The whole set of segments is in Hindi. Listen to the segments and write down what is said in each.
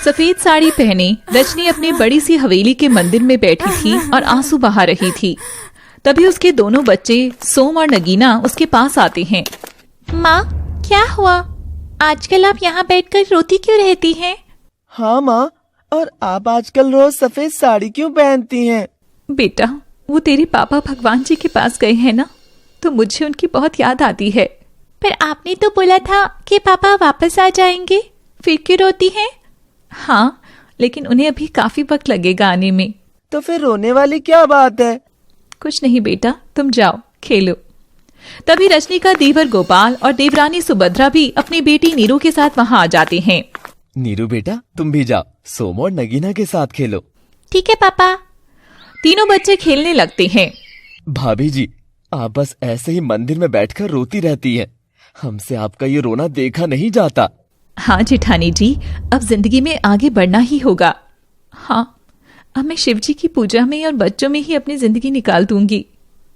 सफेद साड़ी पहने रजनी अपनी बड़ी सी हवेली के मंदिर में बैठी थी और आंसू बहा रही थी। तभी उसके दोनों बच्चे सोम और नगीना उसके पास आते हैं। माँ, क्या हुआ? आजकल आप यहाँ बैठकर रोती क्यों रहती हैं? हाँ माँ, और आप आजकल रोज सफेद साड़ी क्यों पहनती हैं? बेटा, वो तेरे पापा भगवान जी के पास गए हैं ना, तो मुझे उनकी बहुत याद आती है। पर आपने तो बोला था कि पापा वापस आ जाएंगे, फिर क्यों रोती हैं? हाँ, लेकिन उन्हें अभी काफी वक्त लगेगा आने में। तो फिर रोने वाली क्या बात है? कुछ नहीं बेटा, तुम जाओ खेलो। तभी रजनी का देवर गोपाल और देवरानी सुभद्रा भी अपनी बेटी नीरू के साथ वहाँ आ जाते हैं। नीरू बेटा, तुम भी जाओ, सोम और नगीना के साथ खेलो। ठीक है पापा। तीनों बच्चे खेलने लगते हैं। भाभी जी, आप बस ऐसे ही मंदिर में बैठकर रोती रहती हैं। हमसे आपका ये रोना देखा नहीं जाता। हाँ जेठानी जी, अब जिंदगी में आगे बढ़ना ही होगा। हाँ, अब मैं शिव जी की पूजा में और बच्चों में ही अपनी जिंदगी निकाल दूंगी।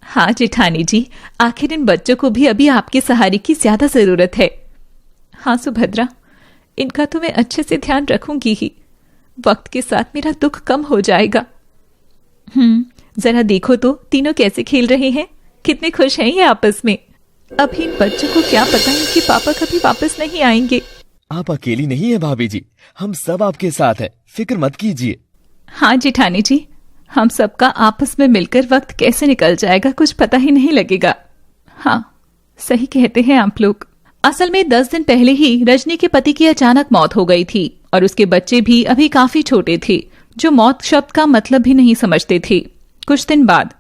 हाँ जेठानी जी, आखिर इन बच्चों को भी अभी आपके सहारे की ज्यादा जरूरत है। हाँ सुभद्रा, इनका तो मैं अच्छे से ध्यान रखूंगी ही। वक्त के साथ मेरा दुख कम हो जाएगा। जरा देखो तो तीनों कैसे खेल रहे हैं, कितने खुश हैं ये आपस में। अभी इन बच्चों को क्या पता है कि पापा कभी वापस नहीं आएंगे। आप अकेली नहीं है भाभी जी, हम सब आपके साथ हैं, फिक्र मत कीजिए। हाँ जेठानी जी, हम सबका आपस में मिलकर वक्त कैसे निकल जाएगा कुछ पता ही नहीं लगेगा। हाँ, सही कहते हैं आप लोग। असल में 10 दिन पहले ही रजनी के पति की अचानक मौत हो गई थी और उसके बच्चे भी अभी काफी छोटे थे, जो मौत शब्द का मतलब भी नहीं समझते थे। कुछ दिन बाद,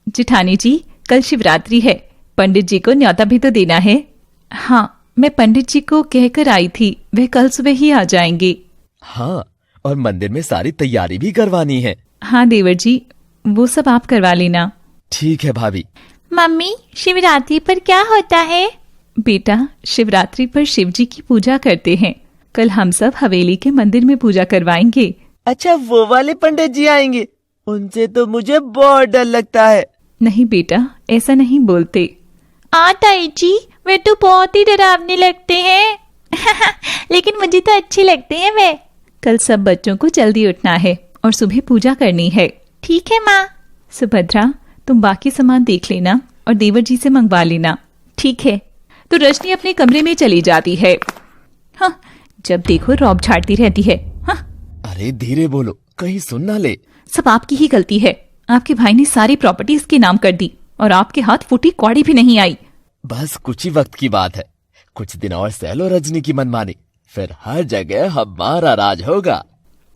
जेठानी जी, कल शिवरात्रि है, पंडित जी को न्योता भी तो देना है। हाँ, मैं पंडित जी को कहकर आई थी, वे कल सुबह ही आ जाएंगे। हाँ, और मंदिर में सारी तैयारी भी करवानी है। हाँ देवर जी, वो सब आप करवा लेना। ठीक है भाभी। मम्मी, शिवरात्रि पर क्या होता है? बेटा, शिवरात्रि पर शिव जी की पूजा करते हैं। कल हम सब हवेली के मंदिर में पूजा करवाएंगे। अच्छा, वो वाले पंडित जी आएंगे? उनसे तो मुझे बहुत डर लगता है। नहीं बेटा, ऐसा नहीं बोलते। ताई जी, वे तो बहुत ही डरावने लगते हैं। लेकिन मुझे तो अच्छे लगते हैं वे। कल सब बच्चों को जल्दी उठना है और सुबह पूजा करनी है। ठीक है माँ। सुभद्रा, तुम बाकी सामान देख लेना और देवर जी से मंगवा लेना। ठीक है। तो रजनी अपने कमरे में चली जाती है। हाँ, जब देखो रौब झाड़ती रहती है। हाँ, अरे धीरे बोलो, कहीं सुन ना ले। सब आपकी ही गलती है। आपके भाई ने सारी प्रॉपर्टी इसके नाम कर दी और आपके हाथ फूटी कौड़ी भी नहीं आई। बस कुछ ही वक्त की बात है, कुछ दिन और सह लो रजनी की मनमानी, फिर हर जगह हमारा राज होगा।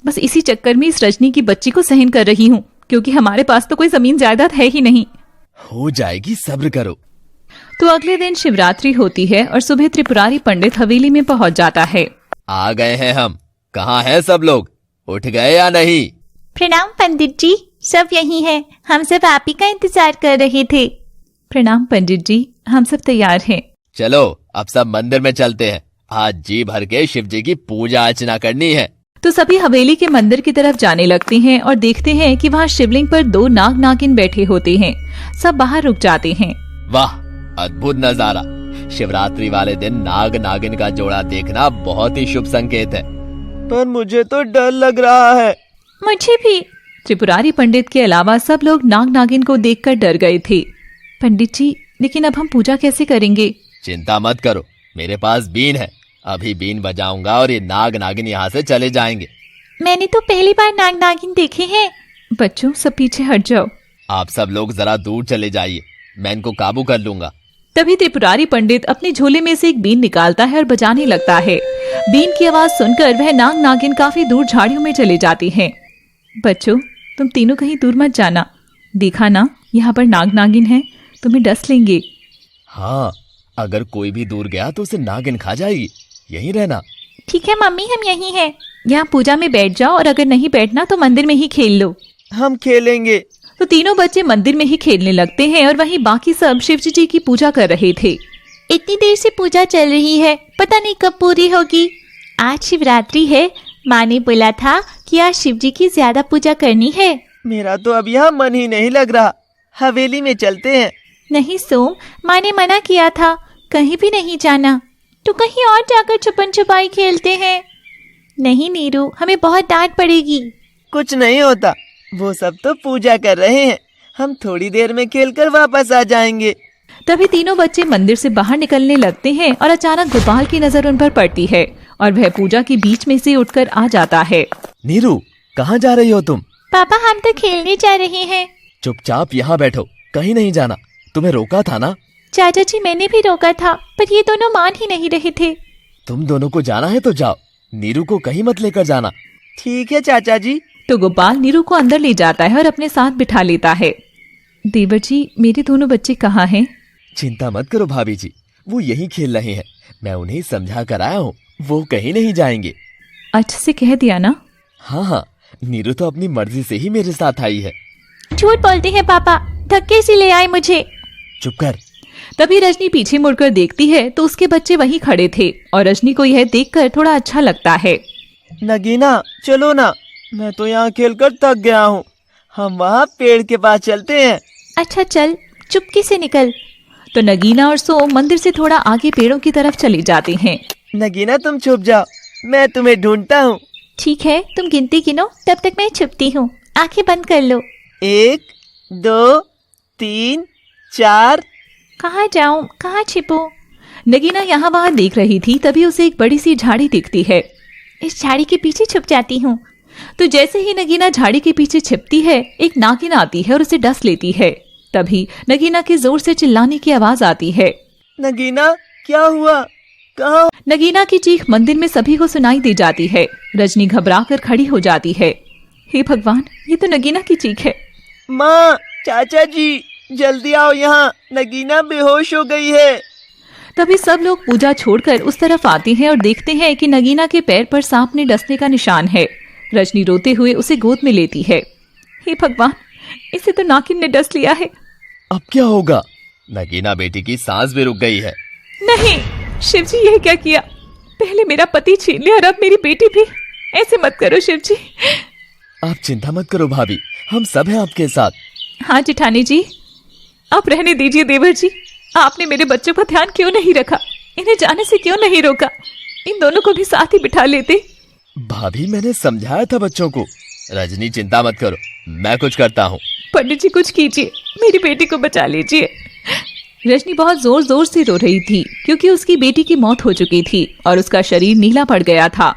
बस इसी चक्कर में इस रजनी की बच्ची को सहन कर रही हूँ, क्योंकि हमारे पास तो कोई जमीन जायदाद है ही नहीं। हो जाएगी, सब्र करो। तो अगले दिन शिवरात्रि होती है और सुबह त्रिपुरारी पंडित हवेली में पहुंच जाता है। आ गए हैं हम। कहाँ हैं सब लोग? उठ गए या नहीं? प्रणाम पंडित जी, सब यही है। हम सब आप ही का इंतजार कर रहे थे। प्रणाम पंडित जी, हम सब तैयार हैं। चलो अब सब मंदिर में चलते हैं। आज जी भर के शिव जी की पूजा अर्चना करनी है। तो सभी हवेली के मंदिर की तरफ जाने लगते हैं और देखते हैं कि वहाँ शिवलिंग पर 2 नाग नागिन बैठे होते हैं। सब बाहर रुक जाते हैं। वाह, अद्भुत नजारा। शिवरात्रि वाले दिन नाग नागिन का जोड़ा देखना बहुत ही शुभ संकेत है। पर मुझे तो डर लग रहा है। मुझे भी। त्रिपुरारी पंडित के अलावा सब लोग नाग नागिन को देखकर डर गए थे। पंडित जी, लेकिन अब हम पूजा कैसे करेंगे? चिंता मत करो, मेरे पास बीन है। अभी बीन बजाऊंगा और ये नाग नागिन यहाँ से चले जाएंगे। मैंने तो पहली बार नाग नागिन देखे हैं। बच्चों, सब पीछे हट जाओ। आप सब लोग जरा दूर चले जाइए, मैं इनको काबू कर लूंगा। तभी त्रिपुरारी पंडित अपने झोले में से एक बीन निकालता है और बजाने लगता है। बीन की आवाज सुनकर वह नाग नागिन काफी दूर झाड़ियों में चले जाते हैं। बच्चों, तुम तीनों कहीं दूर मत जाना। देखा ना, यहाँ पर नाग नागिन है, तुम्हें डस लेंगे। हाँ, अगर कोई भी दूर गया तो उसे नागिन खा जाएगी। यहीं रहना। ठीक है मम्मी, हम यहीं हैं। यहाँ पूजा में बैठ जाओ और अगर नहीं बैठना तो मंदिर में ही खेल लो। हम खेलेंगे। तो तीनों बच्चे मंदिर में ही खेलने लगते हैं और वहीं बाकी सब शिवजी जी की पूजा कर रहे थे। इतनी देर से पूजा चल रही है, पता नहीं कब पूरी होगी। आज शिवरात्रि है, माँ ने बोला था कि आज शिव जी की ज्यादा पूजा करनी है। मेरा तो अब यहाँ मन ही नहीं लग रहा। हवेली में चलते हैं। नहीं सोम, माँ ने मना किया था, कहीं भी नहीं जाना। तो कहीं और जाकर छुपन छुपाई खेलते हैं। नहीं नीरू, हमें बहुत डांट पड़ेगी। कुछ नहीं होता, वो सब तो पूजा कर रहे हैं, हम थोड़ी देर में खेलकर वापस आ जाएंगे। तभी तीनों बच्चे मंदिर से बाहर निकलने लगते हैं और अचानक गोपाल की नजर उन पर पड़ती है और वह पूजा के बीच में से उठकर आ जाता है। नीरू, कहाँ जा रही हो तुम? पापा, हम तो खेलने जा रहे हैं। चुपचाप यहाँ बैठो, कहीं नहीं जाना। तुम्हें रोका था ना? चाचा जी, मैंने भी रोका था, पर ये दोनों मान ही नहीं रहे थे। तुम दोनों को जाना है तो जाओ, नीरू को कहीं मत लेकर जाना। ठीक है चाचा जी। तो गोपाल नीरू को अंदर ले जाता है और अपने साथ बिठा लेता है। देवर जी, मेरे दोनों बच्चे कहाँ हैं? चिंता मत करो भाभी जी, वो यहीं खेल रहे हैं। मैं उन्हें समझा कर आया हूँ, वो कहीं नहीं जाएंगे। अच्छे से कह दिया ना? हाँ हाँ, नीरू तो अपनी मर्जी से ही मेरे साथ आई है। झूठ बोलते हैं पापा, धक्के से ले आए मुझे। चुप कर। तभी रजनी पीछे मुड़कर देखती है तो उसके बच्चे वहीं खड़े थे और रजनी को यह देखकर थोड़ा अच्छा लगता है। नगीना, चलो ना, मैं तो यहाँ खेलकर थक गया हूँ, हम वहाँ पेड़ के पास चलते हैं। अच्छा चल, चुपके से निकल। तो नगीना और सोम मंदिर से थोड़ा आगे पेड़ों की तरफ चले जाते हैं। नगीना, तुम छुप जाओ, मैं तुम्हें ढूंढता हूँ। ठीक है, तुम गिनती गिनो, तब तक मैं छुपती हूँ। आंखें बंद कर लो। 1 2 3 4। कहाँ जाऊँ, कहाँ छिपूं? नगीना यहाँ वहाँ देख रही थी, तभी उसे एक बड़ी सी झाड़ी दिखती है। इस झाड़ी के पीछे छुप जाती हूँ। तो जैसे ही नगीना झाड़ी के पीछे छिपती है, एक नागिन आती है और उसे डस लेती है। तभी नगीना के जोर से चिल्लाने की आवाज आती है। नगीना, क्या हुआ? कहाँ? नगीना की चीख मंदिर में सभी को सुनाई दे जाती है। रजनी घबराकर खड़ी हो जाती है। हे भगवान, ये तो नगीना की चीख है। माँ, चाचा जी, जल्दी आओ यहाँ, नगीना बेहोश हो गई है। तभी सब लोग पूजा छोड़कर उस तरफ आते हैं और देखते हैं कि नगीना के पैर पर सांप ने डसने का निशान है। रजनी रोते हुए उसे गोद में लेती है। हे भगवान, इसे तो नागिन ने डस लिया है। अब क्या होगा? नगीना बेटी की सांस भी रुक गई है। नहीं, शिवजी, यह क्या किया? पहले मेरा पति छीन लिया और अब मेरी बेटी भी। ऐसे मत करो शिवजी। आप चिंता मत करो भाभी, हम सब हैं आपके साथ। हाँ जेठानी जी, आप रहने दीजिए। देवर जी, आपने मेरे बच्चों का ध्यान क्यों नहीं रखा? इन्हें जाने से क्यों नहीं रोका? इन दोनों को भी साथ ही बिठा लेते। भाभी, मैंने समझाया था बच्चों को। रजनी, चिंता मत करो, मैं कुछ करता हूँ। पंडित जी, कुछ कीजिए, मेरी बेटी को बचा लीजिए। रजनी बहुत जोर जोर से रो रही थी क्योंकि उसकी बेटी की मौत हो चुकी थी और उसका शरीर नीला पड़ गया था।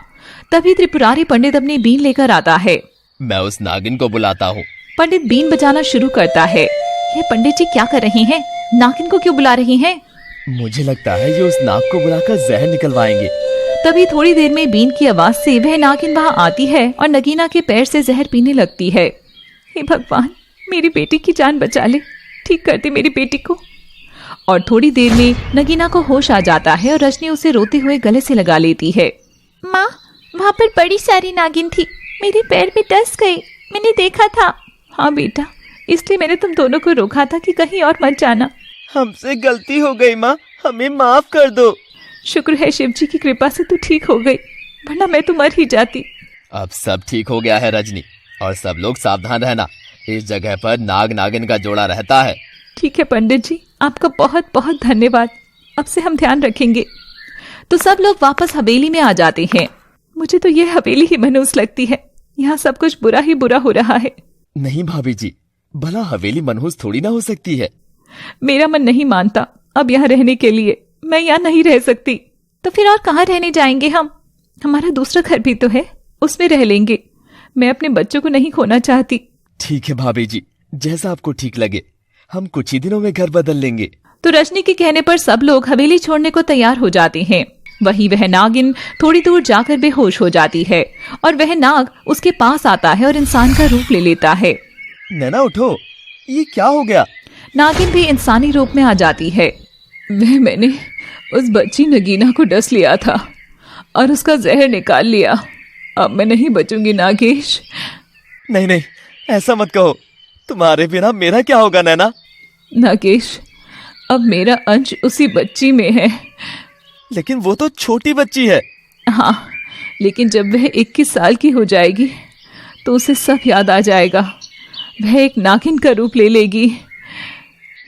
तभी त्रिपुरारी पंडित अपनी बीन लेकर आता है। मैं उस नागिन को बुलाता हूँ। पंडित बीन बजाना शुरू करता है। ये पंडित जी क्या कर रहे हैं? नागिन को क्यों बुला रहे हैं? मुझे लगता है ये उस नाग को बुलाकर जहर निकलवाएंगे। तभी थोड़ी देर में बीन की आवाज से वह नागिन वहां आती है और नगीना के पैर से जहर पीने लगती है। हे भगवान, मेरी बेटी की जान बचा ले, ठीक कर दे मेरी बेटी को। और थोड़ी देर में नगीना को होश आ जाता है और रजनी उसे रोते हुए गले से लगा लेती है। माँ, वहाँ पर बड़ी सारी नागिन थी, मेरे पैर में डस गई, मैंने देखा था। हाँ बेटा, इसलिए मैंने तुम दोनों को रोका था कि कहीं और मत जाना। हमसे गलती हो गई माँ, हमें माफ कर दो। शुक्र है शिवजी की कृपा से तू ठीक हो गई, वरना मैं तो मर ही जाती। अब सब ठीक हो गया है रजनी, और सब लोग सावधान रहना। इस जगह पर नाग नागिन का जोड़ा रहता है। ठीक है पंडित जी, आपका बहुत बहुत धन्यवाद। अब से हम ध्यान रखेंगे। तो सब लोग वापस हवेली में आ जाते हैं। मुझे तो यह हवेली ही मनहूस लगती है, यहाँ सब कुछ बुरा ही बुरा हो रहा है। नहीं भाभी जी, भला हवेली मनहूस थोड़ी ना हो सकती है। मेरा मन नहीं मानता अब यहाँ रहने के लिए, मैं यहाँ नहीं रह सकती। तो फिर और कहाँ रहने जाएंगे हम? हमारा दूसरा घर भी तो है, उसमें रह लेंगे। मैं अपने बच्चों को नहीं खोना चाहती। ठीक है भाभी जी, जैसा आपको ठीक लगे, हम कुछ ही दिनों में घर बदल लेंगे। तो रजनी के कहने पर सब लोग हवेली छोड़ने को तैयार हो जाते हैं। वहीं वह नागिन थोड़ी दूर जाकर बेहोश हो जाती है और वह नाग उसके पास आता है और इंसान का रूप ले लेता है। नैना उठो, ये क्या हो गया? नागिन भी इंसानी रूप में आ जाती है। वह मैंने उस बच्ची नगीना को डस लिया था और उसका जहर निकाल लिया। अब मैं नहीं बचूंगी नागेश। नहीं नहीं, ऐसा मत कहो, तुम्हारे बिना मेरा क्या होगा नैना? नागेश, अब मेरा अंश उसी बच्ची में है। लेकिन वो तो छोटी बच्ची है। हाँ, लेकिन जब वह 21 साल की हो जाएगी तो उसे सब याद आ जाएगा। वह एक नागिन का रूप ले लेगी।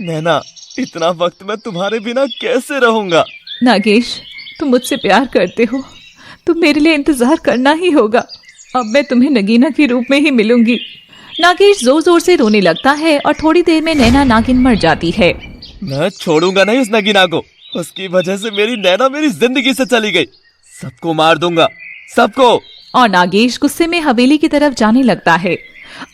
नैना, इतना वक्त मैं तुम्हारे बिना कैसे रहूंगा? नागेश, तुम मुझसे प्यार करते हो तो मेरे लिए इंतजार करना ही होगा। अब मैं तुम्हें नगीना के रूप में ही मिलूंगी। नागेश जोर जोर से रोने लगता है और थोड़ी देर में नैना नागिन मर जाती है। मैं छोड़ूंगा नहीं उस नगीना को। उसकी वजह से मेरी नैना मेरी जिंदगी से चली गई। सबको मार दूंगा, सबको। और नागेश गुस्से में हवेली की तरफ जाने लगता है।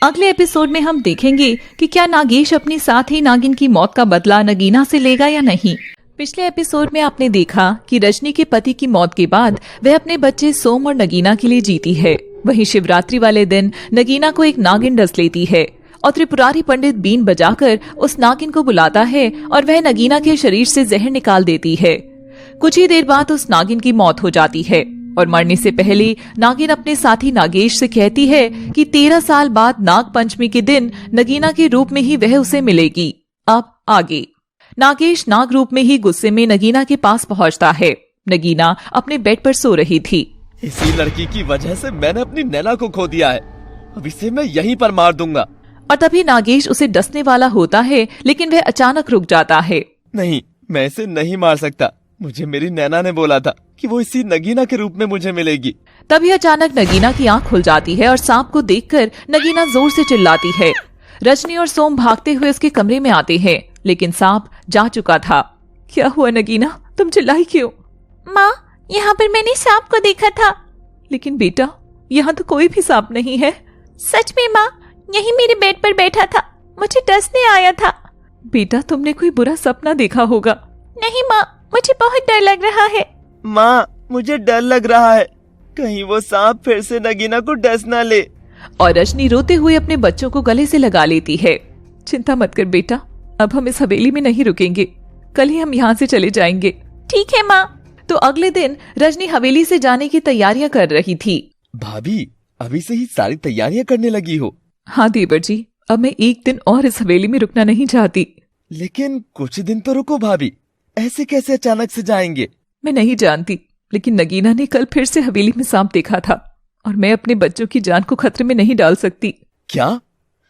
अगले एपिसोड में हम देखेंगे कि क्या नागेश अपनी साथी नागिन की मौत का बदला नगीना से लेगा या नहीं। पिछले एपिसोड में आपने देखा कि रजनी के पति की मौत के बाद वह अपने बच्चे सोम और नगीना के लिए जीती है। वहीं शिवरात्रि वाले दिन नगीना को एक नागिन डस लेती है और त्रिपुरारी पंडित बीन बजाकर उस नागिन को बुलाता है और वह नगीना के शरीर से जहर निकाल देती है। कुछ ही देर बाद उस नागिन की मौत हो जाती है और मरने से पहले नागिन अपने साथी नागेश से कहती है कि 13 साल बाद नाग पंचमी के दिन नगीना के रूप में ही वह उसे मिलेगी। अब आगे नागेश नाग रूप में ही गुस्से में नगीना के पास पहुंचता है। नगीना अपने बेड पर सो रही थी। इसी लड़की की वजह से मैंने अपनी नैना को खो दिया है। अब इसे मैं यहीं पर मार दूंगा। और तभी नागेश उसे डसने वाला होता है, लेकिन वह अचानक रुक जाता है। नहीं, मैं इसे नहीं मार सकता। मुझे मेरी नैना ने बोला था कि वो इसी नगीना के रूप में मुझे मिलेगी। तभी अचानक नगीना की आंख खुल जाती है और सांप को देखकर नगीना जोर से चिल्लाती है। रजनी और सोम भागते हुए उसके कमरे में आते हैं, लेकिन सांप जा चुका था। क्या हुआ नगीना, तुम चिल्लाई क्यों? माँ, यहाँ पर मैंने सांप को देखा था। लेकिन बेटा, यहाँ तो कोई भी सांप नहीं है। सच में माँ, यही मेरे बेड पर बैठा था, मुझे डसने आया था। बेटा, तुमने कोई बुरा सपना देखा होगा। नहीं माँ, मुझे बहुत डर लग रहा है। माँ, मुझे डर लग रहा है, कहीं वो सांप फिर से नगीना को डस ना ले। और रजनी रोते हुए अपने बच्चों को गले से लगा लेती है। चिंता मत कर बेटा, अब हम इस हवेली में नहीं रुकेंगे, कल ही हम यहाँ से चले जाएंगे। ठीक है माँ। तो अगले दिन रजनी हवेली से जाने की तैयारियां कर रही थी। भाभी, अभी से ही सारी तैयारियां करने लगी हो? हाँ देवर जी, अब मैं एक दिन और इस हवेली में रुकना नहीं चाहती। लेकिन कुछ दिन तो रुको भाभी, ऐसे कैसे अचानक से जाएंगे? मैं नहीं जानती, लेकिन नगीना ने कल फिर से हवेली में सांप देखा था और मैं अपने बच्चों की जान को खतरे में नहीं डाल सकती। क्या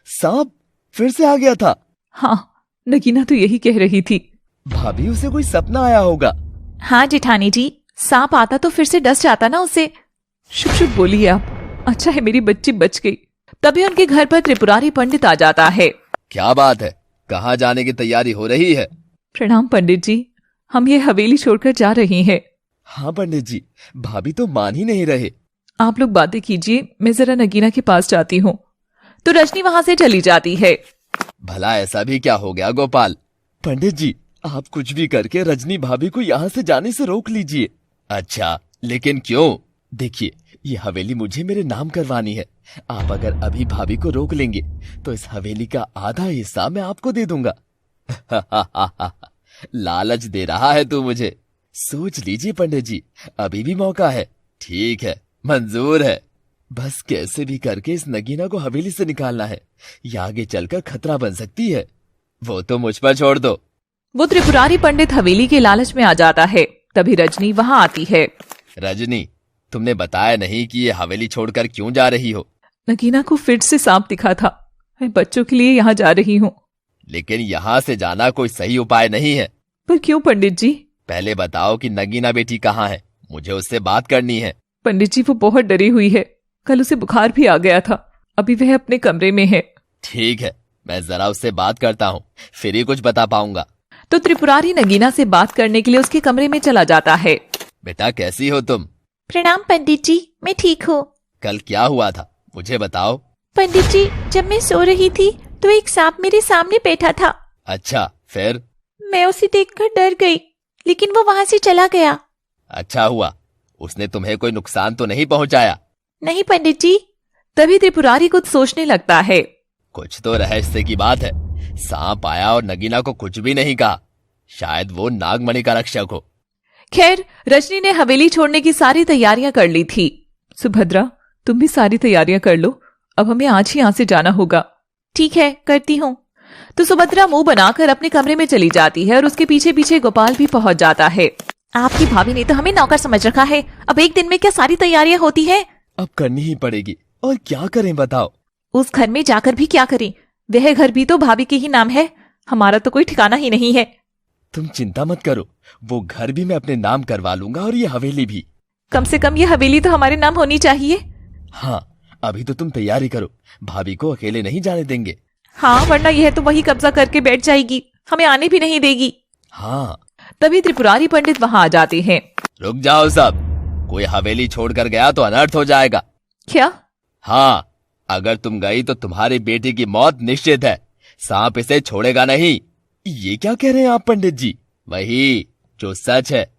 सांप फिर से आ गया था? हाँ, नगीना तो यही कह रही थी। भाभी, उसे कोई सपना आया होगा। हाँ जेठानी जी, सांप आता तो फिर से डस जाता ना उसे। शुभ शुभ बोलिए आप। अच्छा है मेरी बच्ची बच गई। तभी उनके घर पर त्रिपुरारी पंडित आ जाता है। क्या बात है, कहाँ जाने की तैयारी हो रही है? प्रणाम पंडित जी, हम ये हवेली छोड़कर जा रही हैं। हाँ पंडित जी, भाभी तो मान ही नहीं रहे। आप लोग बातें कीजिए, मैं जरा नगीना के पास जाती हूँ। तो रजनी वहाँ से चली जाती है। भला ऐसा भी क्या हो गया गोपाल? पंडित जी, आप कुछ भी करके रजनी भाभी को यहाँ से जाने से रोक लीजिए। अच्छा, लेकिन क्यों? देखिए, ये हवेली मुझे मेरे नाम करवानी है। आप अगर अभी भाभी को रोक लेंगे तो इस हवेली का आधा हिस्सा मैं आपको दे दूंगा। लालच दे रहा है तू मुझे। सोच लीजिए पंडित जी, अभी भी मौका है। ठीक है, मंजूर है। बस कैसे भी करके इस नगीना को हवेली से निकालना है, ये आगे चलकर खतरा बन सकती है। वो तो मुझ पर छोड़ दो। वो त्रिपुरारी पंडित हवेली के लालच में आ जाता है। तभी रजनी वहाँ आती है। रजनी, तुमने बताया नहीं कि ये हवेली छोड़कर क्यों जा रही हो? नगीना को फिर से सांप दिखा था, मैं बच्चों के लिए यहाँ जा रही हूँ। लेकिन यहाँ से जाना कोई सही उपाय नहीं है। पर क्यों पंडित जी? पहले बताओ कि नगीना बेटी कहाँ है, मुझे उससे बात करनी है। पंडित जी, वो बहुत डरी हुई है, कल उसे बुखार भी आ गया था, अभी वह अपने कमरे में है। ठीक है, मैं जरा उससे बात करता हूँ, फिर ही कुछ बता पाऊंगा। तो त्रिपुरारी नगीना से बात करने के लिए उसके कमरे में चला जाता है। बेटा, कैसी हो तुम? प्रणाम पंडित जी, मैं ठीक हूँ। कल क्या हुआ था, मुझे बताओ। पंडित जी, जब मैं सो रही थी तो एक सांप मेरे सामने बैठा था। अच्छा, फिर? मैं उसे देखकर डर गई, लेकिन वो वहाँ से चला गया। अच्छा हुआ, उसने तुम्हें कोई नुकसान तो नहीं पहुँचाया? नहीं पंडित जी। तभी त्रिपुरारी कुछ सोचने लगता है। कुछ तो रहस्य की बात है। सांप आया और नगीना को कुछ भी नहीं कहा, शायद वो नागमणि का रक्षक हो। खैर, रजनी ने हवेली छोड़ने की सारी तैयारियां कर ली थी। सुभद्रा, तुम भी सारी तैयारियां कर लो, अब हमें आज ही यहाँ से जाना होगा। ठीक है, करती हूँ। तो सुभद्रा मुंह बनाकर अपने कमरे में चली जाती है और उसके पीछे पीछे गोपाल भी पहुंच जाता है। आपकी भाभी ने तो हमें नौकर समझ रखा है, अब एक दिन में क्या सारी तैयारियां होती है? अब करनी ही पड़ेगी, और क्या करें बताओ? उस घर में जाकर भी क्या करें? वह घर भी तो भाभी के ही नाम है, हमारा तो कोई ठिकाना ही नहीं है। तुम चिंता मत करो, वो घर भी मैं अपने नाम करवा लूंगा और ये हवेली भी। कम से कम ये हवेली तो हमारे नाम होनी चाहिए। हाँ, अभी तो तुम तैयारी करो, भाभी को अकेले नहीं जाने देंगे। हाँ, वरना यह तो वही कब्जा करके बैठ जाएगी, हमें आने भी नहीं देगी। हाँ। तभी त्रिपुरारी पंडित वहाँ आ जाते हैं। रुक जाओ सब, कोई हवेली छोड़कर गया तो अनर्थ हो जाएगा। क्या? हाँ, अगर तुम गई तो तुम्हारी बेटी की मौत निश्चित है, सांप इसे छोड़ेगा नहीं। ये क्या कह रहे हैं आप पंडित जी? वही जो सच है,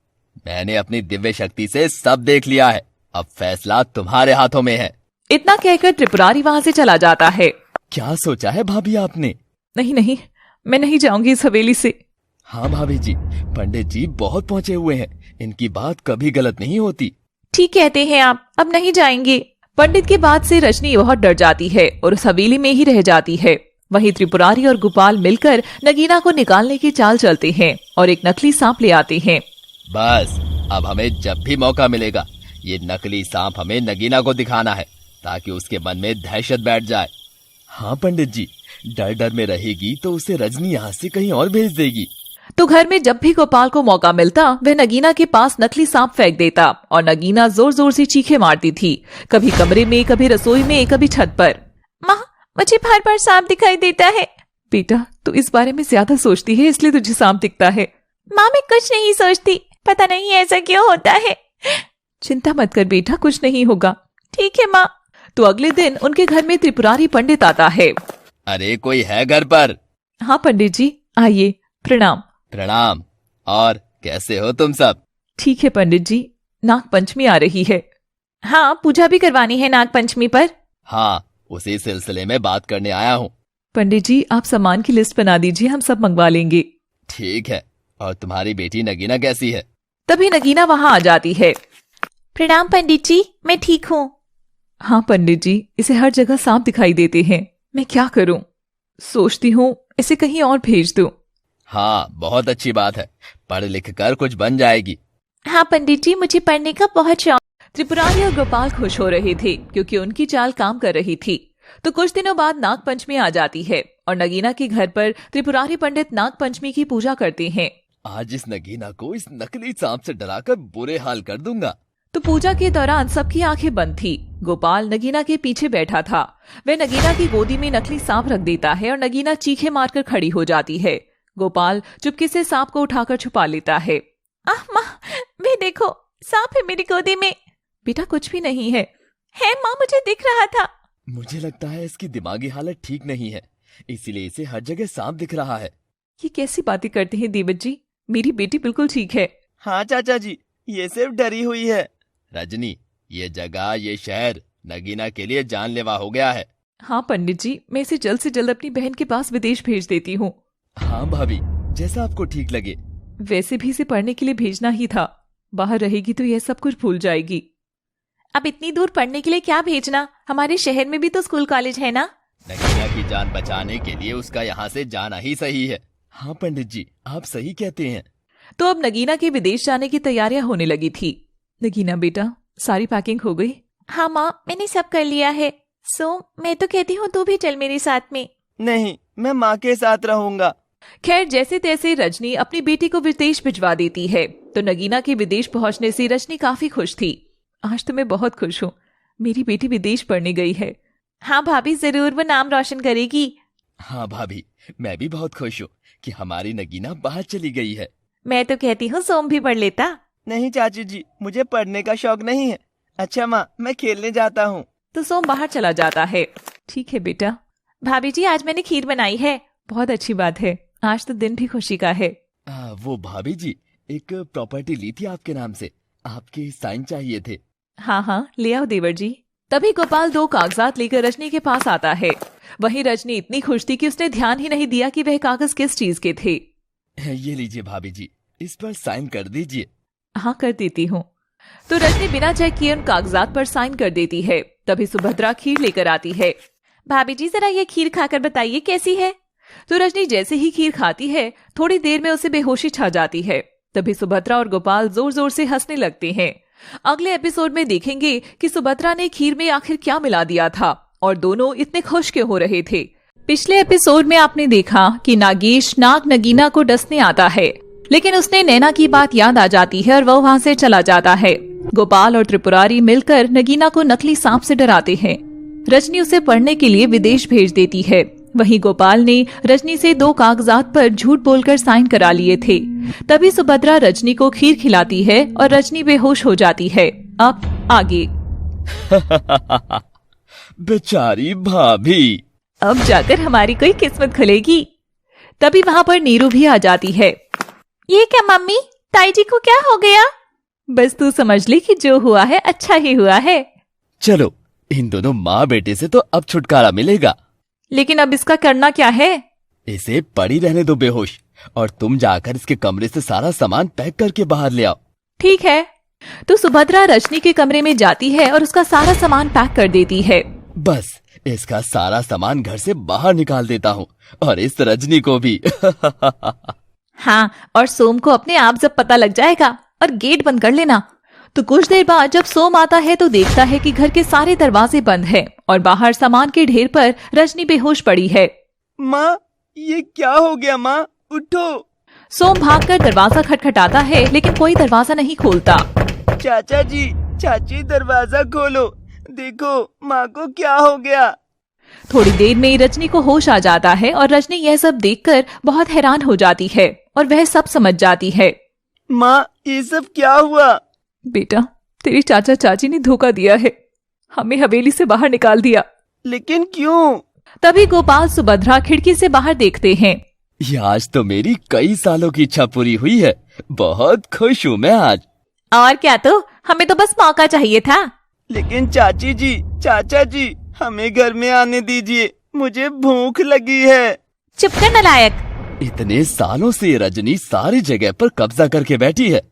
मैंने अपनी दिव्य शक्ति से सब देख लिया है, अब फैसला तुम्हारे हाथों में है। इतना कहकर त्रिपुरारी वहाँ से चला जाता है। क्या सोचा है भाभी आपने? नहीं नहीं, मैं नहीं जाऊंगी इस हवेली से। हाँ भाभी जी, पंडित जी बहुत पहुंचे हुए हैं, इनकी बात कभी गलत नहीं होती। ठीक कहते हैं आप, अब नहीं जाएंगे। पंडित की बात से रजनी बहुत डर जाती है और उस हवेली में ही रह जाती है। वहीं त्रिपुरारी और गोपाल मिलकर नगीना को निकालने की चाल चलते हैं और एक नकली सांप ले आते हैं। बस अब हमें जब भी मौका मिलेगा ये नकली सांप हमें नगीना को दिखाना है, ताकि उसके मन में दहशत बैठ जाए। हाँ पंडित जी, डर डर में रहेगी तो उसे रजनी यहाँ से कहीं और भेज देगी। तो घर में जब भी गोपाल को मौका मिलता वह नगीना के पास नकली सांप फेंक देता और नगीना जोर जोर से चीखें मारती थी, कभी कमरे में, कभी रसोई में, कभी छत पर। माँ, मुझे बार बार सांप दिखाई देता है। बेटा, तू इस बारे में ज्यादा सोचती है, इसलिए तुझे सांप दिखता है। माँ, मैं कुछ नहीं सोचती, पता नहीं ऐसा क्यों होता है। चिंता मत कर बेटा, कुछ नहीं होगा। ठीक है माँ। तो अगले दिन उनके घर में त्रिपुरारी पंडित आता है। अरे कोई है घर पर? हाँ पंडित जी, आइए, प्रणाम। प्रणाम। और कैसे हो तुम सब? ठीक है पंडित जी, नाग पंचमी आ रही है। हाँ, पूजा भी करवानी है नाग पंचमी पर। हाँ, उसी सिलसिले में बात करने आया हूँ। पंडित जी, आप सामान की लिस्ट बना दीजिए, हम सब मंगवा लेंगे। ठीक है। और तुम्हारी बेटी नगीना कैसी है? तभी नगीना वहाँ आ जाती है। प्रणाम पंडित जी, मैं ठीक हूँ। हाँ पंडित जी, इसे हर जगह सांप दिखाई देते हैं, मैं क्या करूँ? सोचती हूँ इसे कहीं और भेज दूँ। हाँ, बहुत अच्छी बात है, पढ़ लिख कर कुछ बन जाएगी। हाँ पंडित जी, मुझे पढ़ने का बहुत शौक। त्रिपुरारी और गोपाल खुश हो रहे थे क्योंकि उनकी चाल काम कर रही थी। तो कुछ दिनों बाद नाग पंचमी आ जाती है और नगीना के घर पर त्रिपुरारी पंडित नाग पंचमी की पूजा करते हैं। आज इस नगीना को इस नकली सांप से डराकर बुरे हाल कर दूंगा। तो पूजा के दौरान सबकी आंखें बंद थी। गोपाल नगीना के पीछे बैठा था। वह नगीना की गोदी में नकली सांप रख देता है और नगीना चीखें मारकर खड़ी हो जाती है। गोपाल चुपके से सांप को उठाकर छुपा लेता है। आह माँ, वे देखो, सांप है मेरी गोदी में। बेटा, कुछ भी नहीं है। है माँ, मुझे दिख रहा था। मुझे लगता है इसकी दिमागी हालत ठीक नहीं है, इसीलिए इसे हर जगह सांप दिख रहा है। ये कैसी बातें करते हैं देवत जी, मेरी बेटी बिल्कुल ठीक है। हाँ चाचा जी, ये सिर्फ डरी हुई है। रजनी, ये जगह, ये शहर नगीना के लिए जानलेवा हो गया है। हाँ पंडित जी, मैं इसे जल्द से जल्द अपनी बहन के पास विदेश भेज देती हूँ। हाँ भाभी, जैसा आपको ठीक लगे। वैसे भी इसे पढ़ने के लिए भेजना ही था, बाहर रहेगी तो यह सब कुछ भूल जाएगी। अब इतनी दूर पढ़ने के लिए क्या भेजना, हमारे शहर में भी तो स्कूल कॉलेज है ना। नगीना की जान बचाने के लिए उसका यहाँ से जाना ही सही है। हाँ पंडित जी, आप सही कहते हैं। तो अब नगीना के विदेश जाने की तैयारियां होने लगी थी। नगीना बेटा, सारी पैकिंग हो गई? हाँ माँ, मैंने सब कर लिया है। मैं तो कहती हूँ तू भी चल मेरे साथ में। नहीं, मैं माँ के साथ रहूंगा। खैर, जैसे तैसे रजनी अपनी बेटी को विदेश भिजवा देती है। तो नगीना के विदेश पहुंचने से रजनी काफी खुश थी। आज तो मैं बहुत खुश हूँ, मेरी बेटी विदेश पढ़ने गई है। हाँ भाभी, जरूर वो नाम रोशन करेगी। हाँ भाभी, मैं भी बहुत खुश हूँ कि हमारी नगीना बाहर चली गई है। मैं तो कहती हूँ सोम भी पढ़ लेता। नहीं चाची जी, मुझे पढ़ने का शौक नहीं है। अच्छा माँ, मैं खेलने जाता हूँ। तो सोम बाहर चला जाता है। ठीक है बेटा। भाभी जी, आज मैंने खीर बनाई है। बहुत अच्छी बात है, आज तो दिन भी खुशी का है। वो भाभी जी, एक प्रॉपर्टी ली थी आपके नाम से, आपके साइन चाहिए थे। हाँ हाँ, ले आओ देवर जी। तभी गोपाल 2 कागजात लेकर रजनी के पास आता है। वहीं रजनी इतनी खुश थी कि उसने ध्यान ही नहीं दिया कि वह कागज किस चीज के थे। ये लीजिए भाभी जी, इस पर साइन कर दीजिए। हाँ, कर देती हूँ। तो रजनी बिना चेक किए उन कागजात पर साइन कर देती है। तभी सुभद्रा खीर लेकर आती है। भाभी जी, जरा ये खीर खाकर बताइए कैसी है। तो रजनी जैसे ही खीर खाती है, थोड़ी देर में उसे बेहोशी छा जाती है। तभी सुभद्रा और गोपाल जोर जोर से हंसने लगते हैं। अगले एपिसोड में देखेंगे कि सुभद्रा ने खीर में आखिर क्या मिला दिया था और दोनों इतने खुश क्यों हो रहे थे। पिछले एपिसोड में आपने देखा कि नागेश नाग नगीना को डसने आता है, लेकिन उसने नैना की बात याद आ जाती है और वह वहाँ से चला जाता है। गोपाल और त्रिपुरारी मिलकर नगीना को नकली सांप से डराते हैं। रजनी उसे पढ़ने के लिए विदेश भेज देती है। वहीं गोपाल ने रजनी से 2 कागजात पर झूठ बोलकर साइन करा लिए थे। तभी सुभद्रा रजनी को खीर खिलाती है और रजनी बेहोश हो जाती है। अब आगे। बेचारी भाभी। अब जाकर हमारी कोई किस्मत खुलेगी। तभी वहाँ पर नीरू भी आ जाती है। ये क्या मम्मी, ताई जी को क्या हो गया? बस तू समझ ले कि जो हुआ है अच्छा ही हुआ है। चलो, इन दोनों माँ बेटे से तो अब छुटकारा मिलेगा। लेकिन अब इसका करना क्या है? इसे पड़ी रहने दो बेहोश, और तुम जाकर इसके कमरे से सारा सामान पैक करके बाहर ले आओ। ठीक है। तो सुभद्रा रजनी के कमरे में जाती है और उसका सारा सामान पैक कर देती है। बस इसका सारा सामान घर से बाहर निकाल देता हूँ, और इस रजनी को भी। हाँ, और सोम को अपने आप जब पता लग जाएगा, और गेट बंद कर लेना। तो कुछ देर बाद जब सोम आता है तो देखता है कि घर के सारे दरवाजे बंद हैं और बाहर सामान के ढेर पर रजनी बेहोश पड़ी है। माँ, ये क्या हो गया? माँ उठो। सोम भागकर दरवाजा खटखटाता है, लेकिन कोई दरवाजा नहीं खोलता। चाचा जी, चाची दरवाजा खोलो, देखो माँ को क्या हो गया। थोड़ी देर में रजनी को होश आ जाता है और रजनी यह सब देखकर बहुत हैरान हो जाती है और वह सब समझ जाती है। माँ, ये सब क्या हुआ? बेटा, तेरे चाचा चाची ने धोखा दिया है, हमें हवेली से बाहर निकाल दिया। लेकिन क्यों? तभी गोपाल सुभद्रा खिड़की से बाहर देखते हैं। ये आज तो मेरी कई सालों की इच्छा पूरी हुई है। बहुत खुश हूँ मैं आज। और क्या, तो हमें तो बस मौका चाहिए था। लेकिन चाची जी, चाचा जी, हमें घर में आने दीजिए, मुझे भूख लगी है। चुप कर नालायक। इतने सालों से रजनी सारी जगह पर कब्जा करके बैठी है,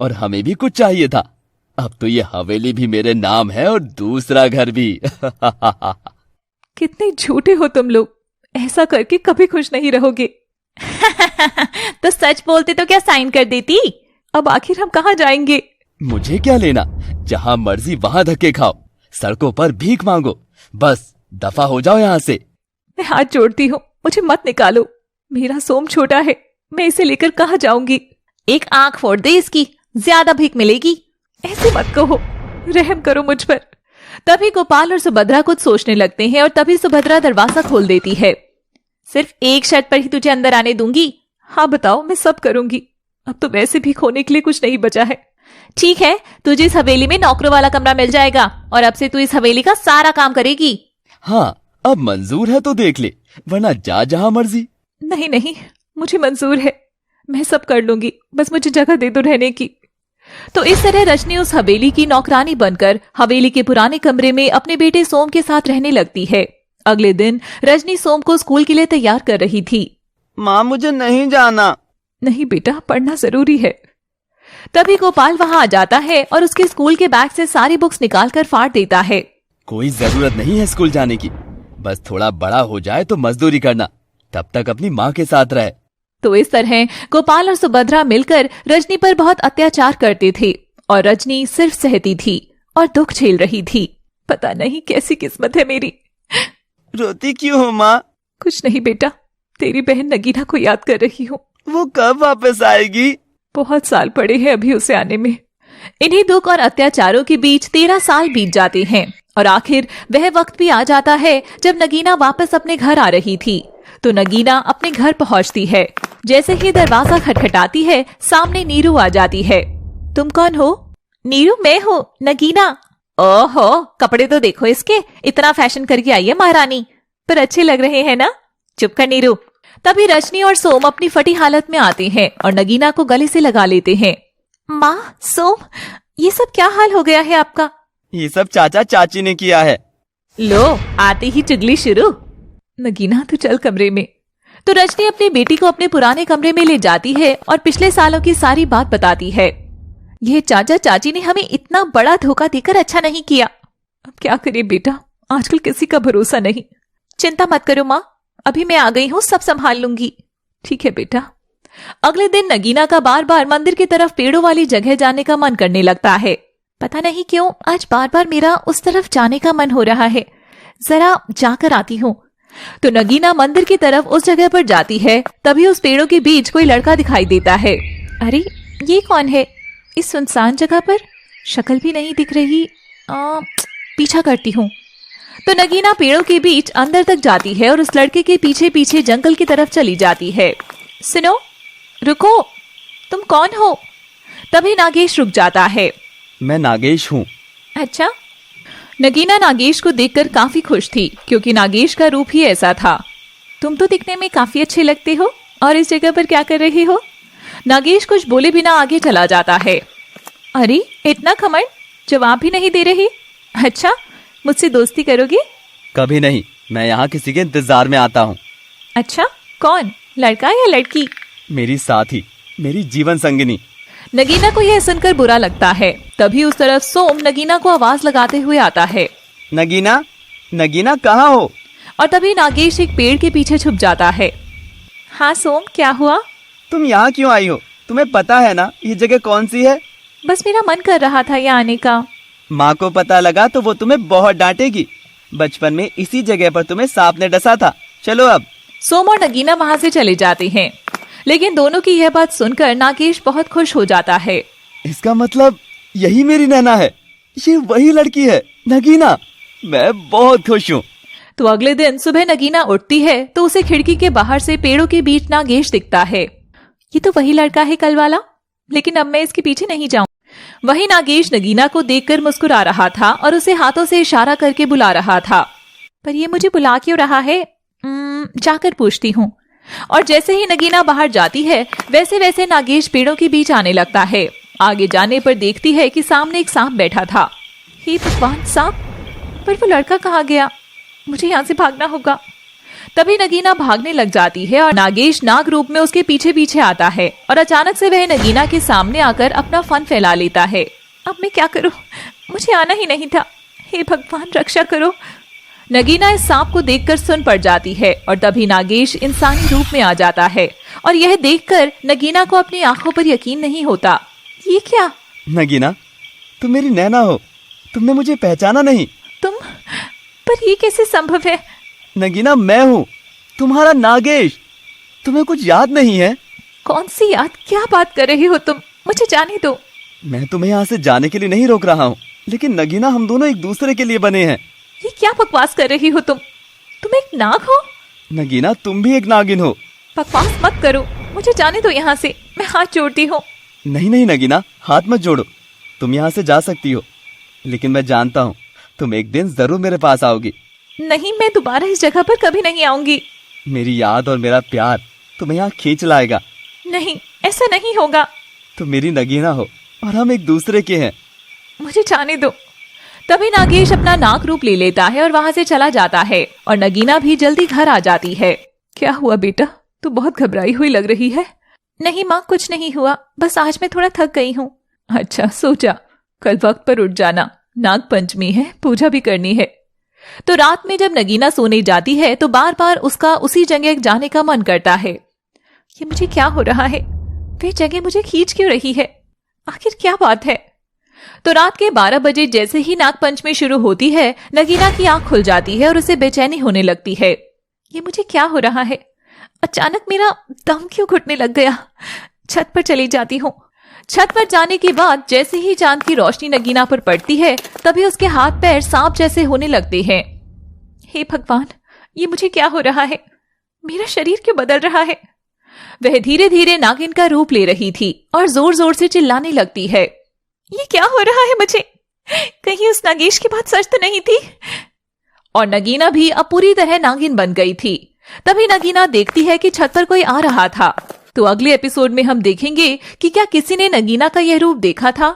और हमें भी कुछ चाहिए था। अब तो ये हवेली भी मेरे नाम है और दूसरा घर भी। कितने झूठे हो तुम लोग, ऐसा करके कभी खुश नहीं रहोगे। तो सच बोलते तो क्या साइन कर देती? अब आखिर हम कहाँ जाएंगे? मुझे क्या लेना, जहाँ मर्जी वहाँ धक्के खाओ, सड़कों पर भीख मांगो, बस दफा हो जाओ यहाँ से। मैं हाथ जोड़ती हूँ, मुझे मत निकालो। मेरा सोम छोटा है, मैं इसे लेकर कहाँ जाऊंगी? एक आंख फोड़ दे इसकी, ज्यादा भीख मिलेगी। ऐसे मत कहो, रहम करो मुझ पर। तभी गोपाल और सुभद्रा कुछ सोचने लगते हैं और तभी सुभद्रा दरवाजा खोल देती है। सिर्फ एक शर्त पर ही तुझे अंदर आने दूंगी। हाँ बताओ, मैं सब करूंगी। अब तो वैसे भी खोने के लिए कुछ नहीं बचा है। ठीक है, तुझे इस हवेली में नौकरों वाला कमरा मिल जाएगा और अब से तू इस हवेली का सारा काम करेगी। हाँ, अब मंजूर है तो देख ले, वरना जा जहाँ मर्जी। नहीं नहीं, मुझे मंजूर है, मैं सब कर लूंगी, बस मुझे जगह दे दो रहने की। तो इस तरह रजनी उस हवेली की नौकरानी बनकर हवेली के पुराने कमरे में अपने बेटे सोम के साथ रहने लगती है। अगले दिन रजनी सोम को स्कूल के लिए तैयार कर रही थी। माँ, मुझे नहीं जाना। नहीं बेटा, पढ़ना जरूरी है। तभी गोपाल वहां आ जाता है और उसके स्कूल के बैग से सारी बुक्स निकालकर फाड़ देता है। कोई जरूरत नहीं है स्कूल जाने की, बस थोड़ा बड़ा हो जाए तो मजदूरी करना, तब तक अपनी माँ के साथ रहे। तो इस तरह गोपाल और सुभद्रा मिलकर रजनी पर बहुत अत्याचार करते थे और रजनी सिर्फ सहती थी और दुख झेल रही थी। पता नहीं कैसी किस्मत है मेरी। रोती क्यों हो माँ? कुछ नहीं बेटा, तेरी बहन नगीना को याद कर रही हूँ। वो कब वापस आएगी? बहुत साल पड़े हैं अभी उसे आने में। इन्हीं दुख और अत्याचारों के बीच 13 साल बीत जाते हैं और आखिर वह वक्त भी आ जाता है जब नगीना वापस अपने घर आ रही थी। तो नगीना अपने घर पहुंचती है। जैसे ही दरवाजा खटखटाती है, सामने नीरू आ जाती है। तुम कौन हो? नीरू मैं हूँ, नगीना। ओहो, कपड़े तो देखो इसके, इतना फैशन करके आई है महारानी। पर अच्छे लग रहे हैं ना? चुप कर नीरू। तभी रजनी और सोम अपनी फटी हालत में आते हैं और नगीना को गले से लगा लेते हैं। माँ, सोम, ये सब क्या हाल हो गया है आपका? ये सब चाचा चाची ने किया है। लो, आते ही चुगली शुरू। नगीना तू चल कमरे में। तो रजनी अपनी बेटी को अपने पुराने कमरे में ले जाती है और पिछले सालों की सारी बात बताती है। यह चाचा चाची ने हमें इतना बड़ा धोखा देकर अच्छा नहीं किया। अब क्या करे बेटा, आजकल किसी का भरोसा नहीं। चिंता मत करो माँ, अभी मैं आ गई हूँ, सब संभाल लूंगी। ठीक है बेटा। अगले दिन नगीना का बार बार मंदिर की तरफ पेड़ों वाली जगह जाने का मन करने लगता है। पता नहीं क्यों आज बार बार मेरा उस तरफ जाने का मन हो रहा है, जरा जाकर आती हूँ। तो नगीना मंदिर की तरफ उस जगह पर जाती है। तभी उस पेड़ों के बीच कोई लड़का दिखाई देता है। अरे, ये कौन है इस सुनसान जगह पर? शक्ल भी नहीं दिख रही। पीछा करती हूँ। तो नगीना पेड़ों के बीच अंदर तक जाती है और उस लड़के के पीछे पीछे जंगल की तरफ चली जाती है। सुनो, रुको, तुम कौन हो? तभी नागेश रुक जाता है। मैं नागेश हूँ। अच्छा। नगीना नागेश को देखकर काफी खुश थी क्योंकि नागेश का रूप ही ऐसा था। तुम तो दिखने में काफी अच्छे लगते हो, और इस जगह पर क्या कर रहे हो? नागेश कुछ बोले बिना आगे चला जाता है। अरे इतना घमंड, जवाब भी नहीं दे रही। अच्छा, मुझसे दोस्ती करोगे? कभी नहीं, मैं यहाँ किसी के इंतजार में आता हूँ। अच्छा, कौन, लड़का या लड़की? मेरी साथी, मेरी जीवन संगिनी। नगीना को यह सुनकर बुरा लगता है। तभी उस तरफ सोम नगीना को आवाज लगाते हुए आता है। नगीना, नगीना कहाँ हो? और तभी नागेश एक पेड़ के पीछे छुप जाता है। हाँ सोम, क्या हुआ? तुम यहाँ क्यों आई हो? तुम्हें पता है ना ये जगह कौन सी है? बस मेरा मन कर रहा था यहाँ आने का। माँ को पता लगा तो वो तुम्हें बहुत डांटेगी। बचपन में इसी जगह पर तुम्हें सांप ने डसा था। चलो अब। सोम और नगीना वहाँ से चले जाते हैं, लेकिन दोनों की यह बात सुनकर नागेश बहुत खुश हो जाता है। इसका मतलब यही मेरी नैना है, ये वही लड़की है, नगीना। मैं बहुत खुश हूँ। तो अगले दिन सुबह नगीना उठती है तो उसे खिड़की के बाहर से पेड़ों के बीच नागेश दिखता है। ये तो वही लड़का है कल वाला, लेकिन अब मैं इसके पीछे नहीं जाऊं। वही नागेश नगीना को देखकर मुस्कुरा रहा था और उसे हाथों से इशारा करके बुला रहा था। पर ये मुझे बुला क्यों रहा है? जाकर पूछती हूँ। और जैसे ही नगीना बाहर जाती है वैसे वैसे नागेश पेड़ों के बीच आने लगता है। आगे जाने पर देखती है कि सामने एक सांप बैठा था। हे भगवान, सांप! पर वो लड़का कहाँ गया? मुझे यहाँ से भागना होगा। तभी नगीना भागने लग जाती है और नागेश नाग रूप में उसके पीछे पीछे आता है और अचानक से वह नगीना के सामने आकर अपना फन फैला लेता है। अब मैं क्या करूं? मुझे आना ही नहीं था। हे भगवान, रक्षा करो। नगीना इस सांप को देखकर सुन पड़ जाती है और तभी नागेश इंसानी रूप में आ जाता है और यह देखकर नगीना को अपनी आंखों पर यकीन नहीं होता। ये क्या? नगीना, तुम मेरी नैना हो। तुमने मुझे पहचाना नहीं? तुम? पर ये कैसे संभव है? नगीना, मैं हूँ, तुम्हारा नागेश। तुम्हें कुछ याद नहीं है? कौन सी याद? क्या बात कर रहे हो तुम? मुझे जाने दो। मैं तुम्हें यहाँ से जाने के लिए नहीं रोक रहा हूँ, लेकिन नगीना, हम दोनों एक दूसरे के लिए बने हैं। ये क्या बकवास कर रही हो तुम? तुम एक नाग हो? नगीना, तुम भी एक नागिन हो। बकवास मत करो, मुझे जाने दो यहाँ से। मैं हाथ जोड़ती हूँ। नहीं नहीं नगीना, हाथ मत जोड़ो। तुम यहाँ से जा सकती हो, लेकिन मैं जानता हूँ तुम एक दिन जरूर मेरे पास आओगी। नहीं, मैं दोबारा इस जगह पर कभी नहीं आऊंगी। मेरी याद और मेरा प्यार तुम्हें यहाँ खींच लाएगा। नहीं, ऐसा नहीं होगा। तुम मेरी नगीना हो और हम एक दूसरे के हैं। मुझे जाने दो। तभी नागेश अपना नाग रूप ले लेता है और वहां से चला जाता है और नगीना भी जल्दी घर आ जाती है। क्या हुआ बेटा? तू बहुत घबराई हुई लग रही है। नहीं माँ, कुछ नहीं हुआ, बस आज मैं थोड़ा थक गई हूँ। अच्छा, सो जा, कल वक्त पर उठ जाना। नाग पंचमी है, पूजा भी करनी है। तो रात में जब नगीना सोने जाती है तो बार बार उसका उसी जगह जाने का मन करता है। ये मुझे क्या हो रहा है? वह जगह मुझे खींच क्यों रही है? आखिर क्या बात है? तो रात के 12 बजे जैसे ही नाग पंचमी शुरू होती है, नगीना की आंख खुल जाती है और उसे बेचैनी होने लगती है। ये मुझे क्या हो रहा है? अचानक मेरा दम क्यों घुटने लग गया? छत पर चली जाती हूँ। छत पर जाने के बाद जैसे ही चांद की रोशनी नगीना पर पड़ती है तभी उसके हाथ पैर सांप जैसे होने लगते हैं। हे भगवान, ये मुझे क्या हो रहा है? मेरा शरीर क्यों बदल रहा है? वह धीरे धीरे नागिन का रूप ले रही थी और जोर जोर से चिल्लाने लगती है। ये क्या हो रहा है मुझे? कहीं उस नागेश की बात सच तो नहीं थी? और नगीना भी अब पूरी तरह नागिन बन गई थी। तभी नगीना देखती है कि छत पर कोई आ रहा था। तो अगले एपिसोड में हम देखेंगे कि क्या किसी ने नगीना का यह रूप देखा था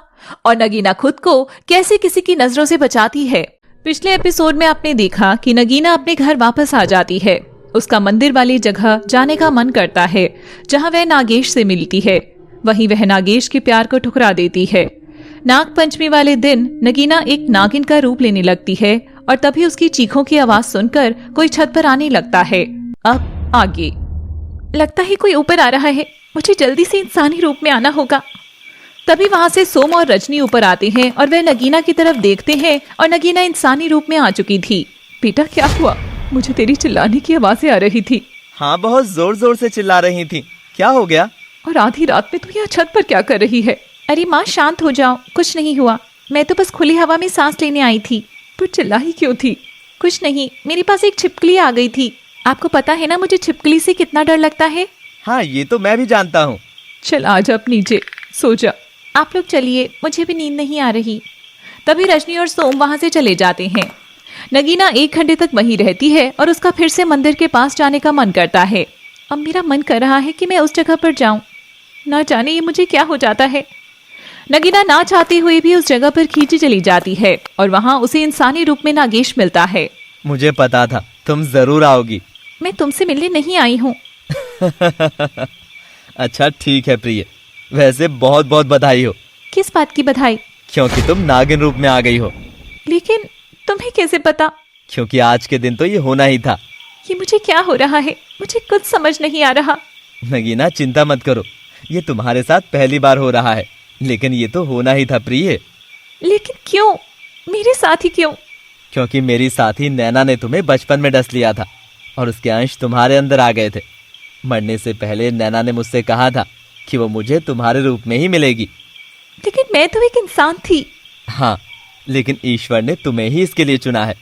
और नगीना खुद को कैसे किसी की नजरों से बचाती है। पिछले एपिसोड में आपने देखा कि नगीना अपने घर वापस आ जाती है। उसका मंदिर वाली जगह जाने का मन करता है जहां वह नागेश से मिलती है। वहीं वह नागेश के प्यार को ठुकरा देती है। नाग पंचमी वाले दिन नगीना एक नागिन का रूप लेने लगती है और तभी उसकी चीखों की आवाज सुनकर कोई छत पर आने लगता है। अब आगे लगता है कोई ऊपर आ रहा है। मुझे जल्दी से इंसानी रूप में आना होगा। तभी वहां से सोम और रजनी ऊपर आते हैं और वह नगीना की तरफ देखते हैं और नगीना इंसानी रूप में आ चुकी थी। बेटा क्या हुआ? मुझे तेरी चिल्लाने की आवाजें आ रही थी। हाँ, बहुत जोर जोर से चिल्ला रही थी। क्या हो गया? और आधी रात में तू यहाँ छत पर क्या कर रही है? अरे माँ, शांत हो जाओ, कुछ नहीं हुआ। मैं तो बस खुली हवा में सांस लेने आई थी। पर चिल्लाई क्यों थी? कुछ नहीं, मेरे पास एक छिपकली आ गई थी। आपको पता है ना मुझे छिपकली से कितना डर लगता है। हाँ, ये तो मैं भी जानता हूँ। चल आ जा अब नीचे, सो जा। आप लोग चलिए, मुझे भी नींद नहीं आ रही। तभी रजनी और सोम वहां से चले जाते हैं। नगीना 1 घंटे तक वहीं रहती है और उसका फिर से मंदिर के पास जाने का मन करता है। अब मेरा मन कर रहा है कि मैं उस जगह पर जाऊं। ना जाने ये मुझे क्या हो जाता है। नगीना ना चाहते हुए भी उस जगह पर खींची चली जाती है और वहां उसे इंसानी रूप में नागेश मिलता है। मुझे पता था तुम जरूर आओगी। मैं तुमसे मिलने नहीं आई हूँ। अच्छा ठीक है प्रिय, वैसे बहुत बहुत बधाई हो। किस बात की बधाई? क्योंकि तुम नागिन रूप में आ गई हो। लेकिन तुम्हें कैसे पता? क्योंकि आज के दिन तो ये होना ही था। ये मुझे क्या हो रहा है? मुझे कुछ समझ नहीं आ रहा। नगीना चिंता मत करो, ये तुम्हारे साथ पहली बार हो रहा है, लेकिन ये तो होना ही था प्रिय। लेकिन क्यों? मेरे साथ ही क्यों? क्योंकि मेरी साथी नैना ने तुम्हें बचपन में डस लिया था और उसके अंश तुम्हारे अंदर आ गए थे। मरने से पहले नैना ने मुझसे कहा था कि वो मुझे तुम्हारे रूप में ही मिलेगी। लेकिन मैं तो एक इंसान थी। हाँ, लेकिन ईश्वर ने तुम्हें ही इसके लिए चुना है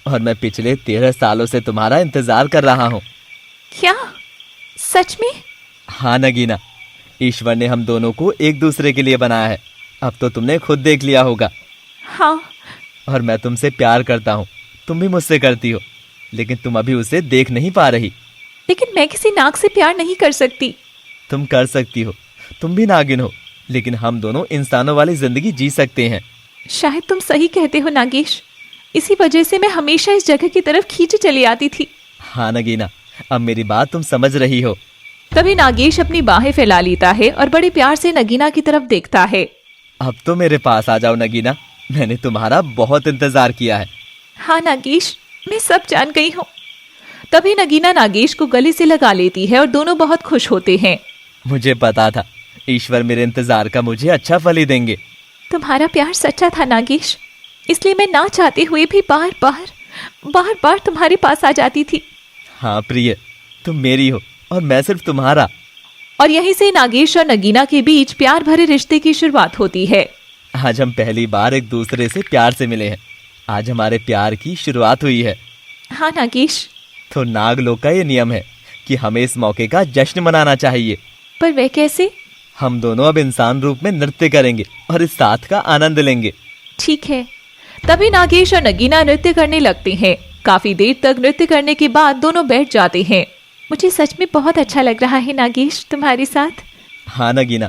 और मैं पिछले 13 सालों से तुम्हारा इंतजार कर रहा हूँ। क्या? सच में? हाँ नगीना, ईश्वर ने हम दोनों को एक दूसरे के लिए बनाया है। अब तो तुमने खुद देख लिया होगा। हाँ। और मैं तुमसे प्यार करता हूँ, तुम भी मुझसे करती हो, लेकिन तुम अभी उसे देख नहीं पा रही। लेकिन मैं किसी नाग से प्यार नहीं कर सकती। तुम कर सकती हो, तुम भी नागिन हो, लेकिन हम दोनों इंसानों वाली जिंदगी जी सकते हैं। शायद तुम सही कहते हो नागेश, इसी वजह से मैं हमेशा इस जगह की तरफ खींची चली आती थी। हाँ नगीना, अब मेरी बात तुम समझ रही हो। तभी नागेश अपनी बाहें फैला लेता है और बड़े प्यार से नगीना की तरफ देखता है। अब तो मेरे पास आ जाओ नगीना, मैंने तुम्हारा बहुत इंतजार किया है। हाँ नागेश, मैं सब जान गई हूँ। तभी नगीना नागेश को गले से लगा लेती है और दोनों बहुत खुश होते हैं। मुझे पता था ईश्वर मेरे इंतजार का मुझे अच्छा फल ही देंगे। तुम्हारा प्यार सच्चा था नागेश, इसलिए मैं ना चाहते हुए भी बार बार तुम्हारे पास आ जाती थी। हाँ प्रिय, तुम मेरी हो और मैं सिर्फ तुम्हारा। और यहीं से नागेश और नगीना के बीच प्यार भरे रिश्ते की शुरुआत होती है। आज हम पहली बार एक दूसरे से प्यार से मिले हैं। आज हमारे प्यार की शुरुआत हुई है। हाँ नागेश। तो नागलोक का ये नियम है कि हमें इस मौके का जश्न मनाना चाहिए। पर वह कैसे? हम दोनों अब इंसान रूप में नृत्य करेंगे और इस साथ का आनंद लेंगे। ठीक है। तभी नागेश और नगीना नृत्य करने लगते हैं। काफी देर तक नृत्य करने के बाद दोनों बैठ जाते हैं। मुझे सच में बहुत अच्छा लग रहा है नागेश तुम्हारे साथ। हाँ नगीना,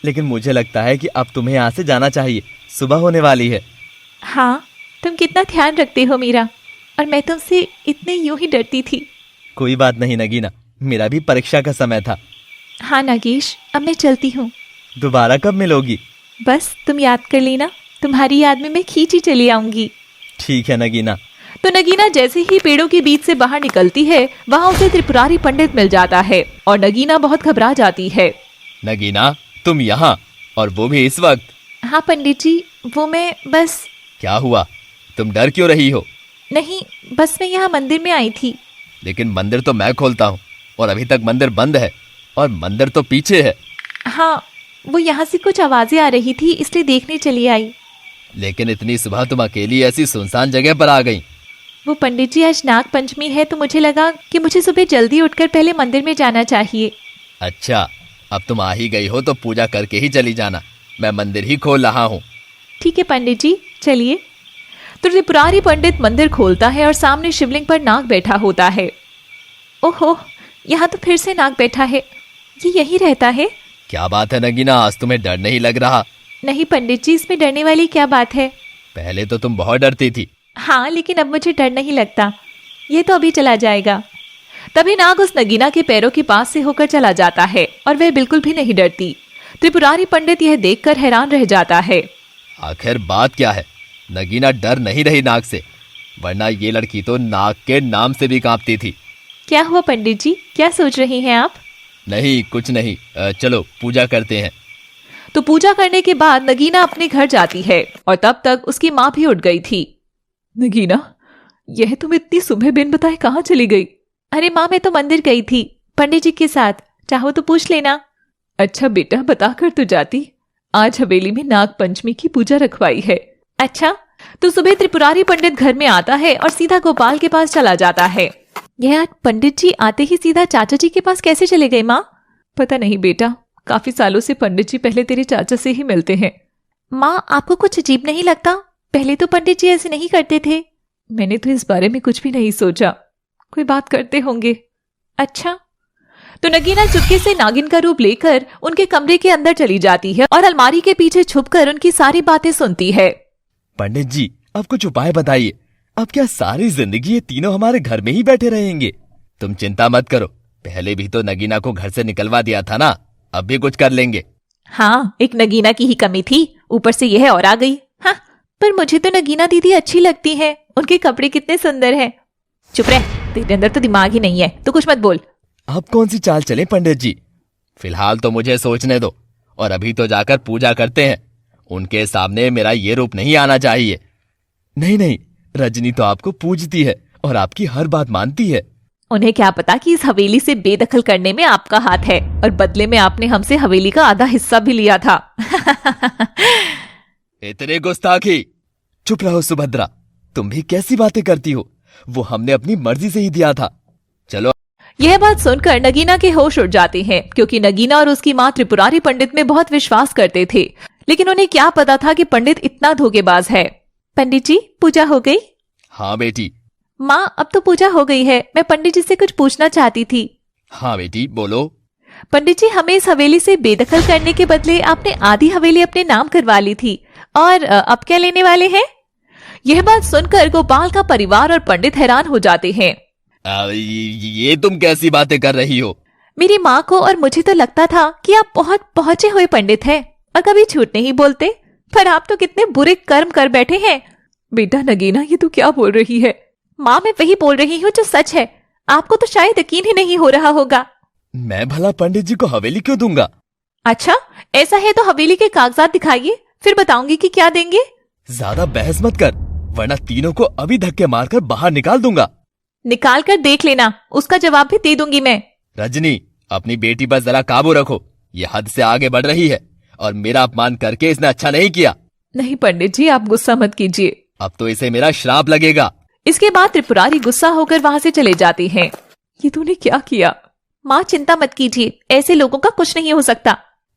लेकिन मुझे लगता है कि अब तुम्हें यहाँ से जाना चाहिए, सुबह होने वाली है। हाँ, तुम कितना ध्यान रखते हो मेरा, और मैं तुमसे इतने यूं ही डरती थी। कोई बात नहीं नगीना, मेरा भी परीक्षा का समय था। हाँ नागेश, अब मैं चलती हूँ। दोबारा कब मिलोगी? बस तुम याद कर लेना, तुम्हारी याद में मैं खींची चली आऊंगी। ठीक है नगीना। तो नगीना जैसे ही पेड़ों के बीच से बाहर निकलती है, वहाँ उसे त्रिपुरारी पंडित मिल जाता है और नगीना बहुत घबरा जाती है। नगीना, तुम यहाँ, और वो भी इस वक्त? हाँ पंडित जी, वो मैं बस। क्या हुआ? तुम डर क्यों रही हो? नहीं, बस मैं यहाँ मंदिर में आई थी। लेकिन मंदिर तो मैं खोलता हूँ और अभी तक मंदिर बंद है, और मंदिर तो पीछे है। हाँ, वो यहाँ से कुछ आवाजें आ रही थी, इसलिए देखने चली आई। लेकिन इतनी सुबह तुम अकेली ऐसी सुनसान जगह पर आ गई? वो पंडित जी, आज नाग पंचमी है, तो मुझे लगा कि मुझे सुबह जल्दी उठकर पहले मंदिर में जाना चाहिए। अच्छा, अब तुम आ ही गई हो तो पूजा करके ही चली जाना, मैं मंदिर ही खोल रहा हूँ। ठीक है पंडित जी, चलिए। तो त्रिपुरारी पंडित मंदिर खोलता है और सामने शिवलिंग पर नाग बैठा होता है। ओहो, यहाँ तो फिर से नाग बैठा है। ये यही रहता है? क्या बात है नगीना, आज तुम्हें डर नहीं लग रहा? नहीं पंडित जी, इसमें डरने वाली क्या बात है? पहले तो तुम बहुत डरती थी। हाँ, लेकिन अब मुझे डर नहीं लगता। ये तो अभी चला जाएगा। तभी नाग उस नगीना के पैरों के पास से होकर चला जाता है और वह बिल्कुल भी नहीं डरती। त्रिपुरारी पंडित यह देखकर हैरान रह जाता है। आखिर बात क्या है? नगीना डर नहीं रही नाग से, वरना ये लड़की तो नाग के नाम से भी कांपती थी। क्या हुआ पंडित जी, क्या सोच रही हैं आप? नहीं, कुछ नहीं। चलो पूजा करते हैं। तो पूजा करने के बाद नगीना अपने घर जाती है और तब तक उसकी माँ भी उठ गई थी। नगीना, यह तुम इतनी सुबह बिन बताए कहाँ चली गई? अरे माँ, मैं तो मंदिर गई थी पंडित जी के साथ, चाहो तो पूछ लेना। अच्छा बेटा, बता कर तो जाती। आज हवेली में नाग पंचमी की पूजा रखवाई है, अच्छा, तो सुबह त्रिपुरारी पंडित घर में आता है और सीधा गोपाल के पास चला जाता है। यह पंडित जी आते ही सीधा चाचा जी के पास कैसे चले गए माँ? पता नहीं बेटा, काफी सालों से पंडित जी पहले तेरे चाचा से ही मिलते हैं। माँ, आपको कुछ अजीब नहीं लगता? पहले तो पंडित जी ऐसे नहीं करते थे। मैंने तो इस बारे में कुछ भी नहीं सोचा, कोई बात करते होंगे। अच्छा। तो नगीना चुपके से नागिन का रूप लेकर उनके कमरे के अंदर चली जाती है और अलमारी के पीछे छुपकर उनकी सारी बातें सुनती है। पंडित जी, अब कुछ उपाय बताइए। अब क्या सारी जिंदगी ये तीनों हमारे घर में ही बैठे रहेंगे? तुम चिंता मत करो, पहले भी तो नगीना को घर से निकलवा दिया था ना, अब भी कुछ कर लेंगे। हाँ, एक नगीना की ही कमी थी, ऊपर से यह और आ गई। हाँ, पर मुझे तो नगीना दीदी अच्छी लगती है, उनके कपड़े कितने सुंदर हैं। चुप रह, तेरे अंदर तो दिमाग ही नहीं है, तो कुछ मत बोल। अब कौन सी चाल चले पंडित जी? फिलहाल तो मुझे सोचने दो, और अभी तो जाकर पूजा करते हैं। उनके सामने मेरा ये रूप नहीं आना चाहिए। नहीं नहीं, रजनी तो आपको पूजती है और आपकी हर बात मानती है। उन्हें क्या पता कि इस हवेली से बेदखल करने में आपका हाथ है, और बदले में आपने हमसे हवेली का आधा हिस्सा भी लिया था। इतने गुस्ताखी! चुप रहो सुभद्रा, तुम भी कैसी बातें करती हो? वो हमने अपनी मर्जी से ही दिया था। चलो। यह बात सुनकर नगीना के होश उड़ जाते हैं, क्योंकि नगीना और उसकी माँ त्रिपुरारी पंडित में बहुत विश्वास करते थे, लेकिन उन्हें क्या पता था कि पंडित इतना धोखेबाज है। पंडित जी, पूजा हो गई? हाँ बेटी। माँ, अब तो पूजा हो गई है, मैं पंडित जी से कुछ पूछना चाहती थी। हाँ बेटी, बोलो। पंडित जी, हमें इस हवेली से बेदखल करने के बदले आपने आधी हवेली अपने नाम करवा ली थी, और अब क्या लेने वाले हैं? यह बात सुनकर गोपाल का परिवार और पंडित हैरान हो जाते हैं। ये तुम कैसी बातें कर रही हो? मेरी माँ को और मुझे तो लगता था कि आप बहुत पहुंचे हुए पंडित हैं और कभी झूठ नहीं बोलते, पर आप तो कितने बुरे कर्म कर बैठे हैं। बेटा नगीना, ये तू क्या बोल रही है? माँ, मैं वही बोल रही हूँ जो सच है, आपको तो शायद यकीन ही नहीं हो रहा होगा। मैं भला पंडित जी को हवेली क्यों दूंगा? अच्छा, ऐसा है तो हवेली के कागजात दिखाइए, फिर बताऊंगी कि क्या देंगे। ज्यादा बहस मत कर, वरना तीनों को अभी धक्के मारकर बाहर निकाल दूंगा। निकाल कर देख लेना, उसका जवाब भी दे दूंगी मैं। रजनी, अपनी बेटी पर जरा काबू रखो, ये हद से आगे बढ़ रही है, और मेरा अपमान करके इसने अच्छा नहीं किया। नहीं पंडित जी, आप गुस्सा मत कीजिए, अब तो इसे मेरा श्राप लगेगा। इसके बाद त्रिपुरारी गुस्सा होकर वहाँ से चले जाते हैं। ये तूने क्या किया? माँ, चिंता मत कीजिए, ऐसे लोगों का कुछ नहीं हो सकता।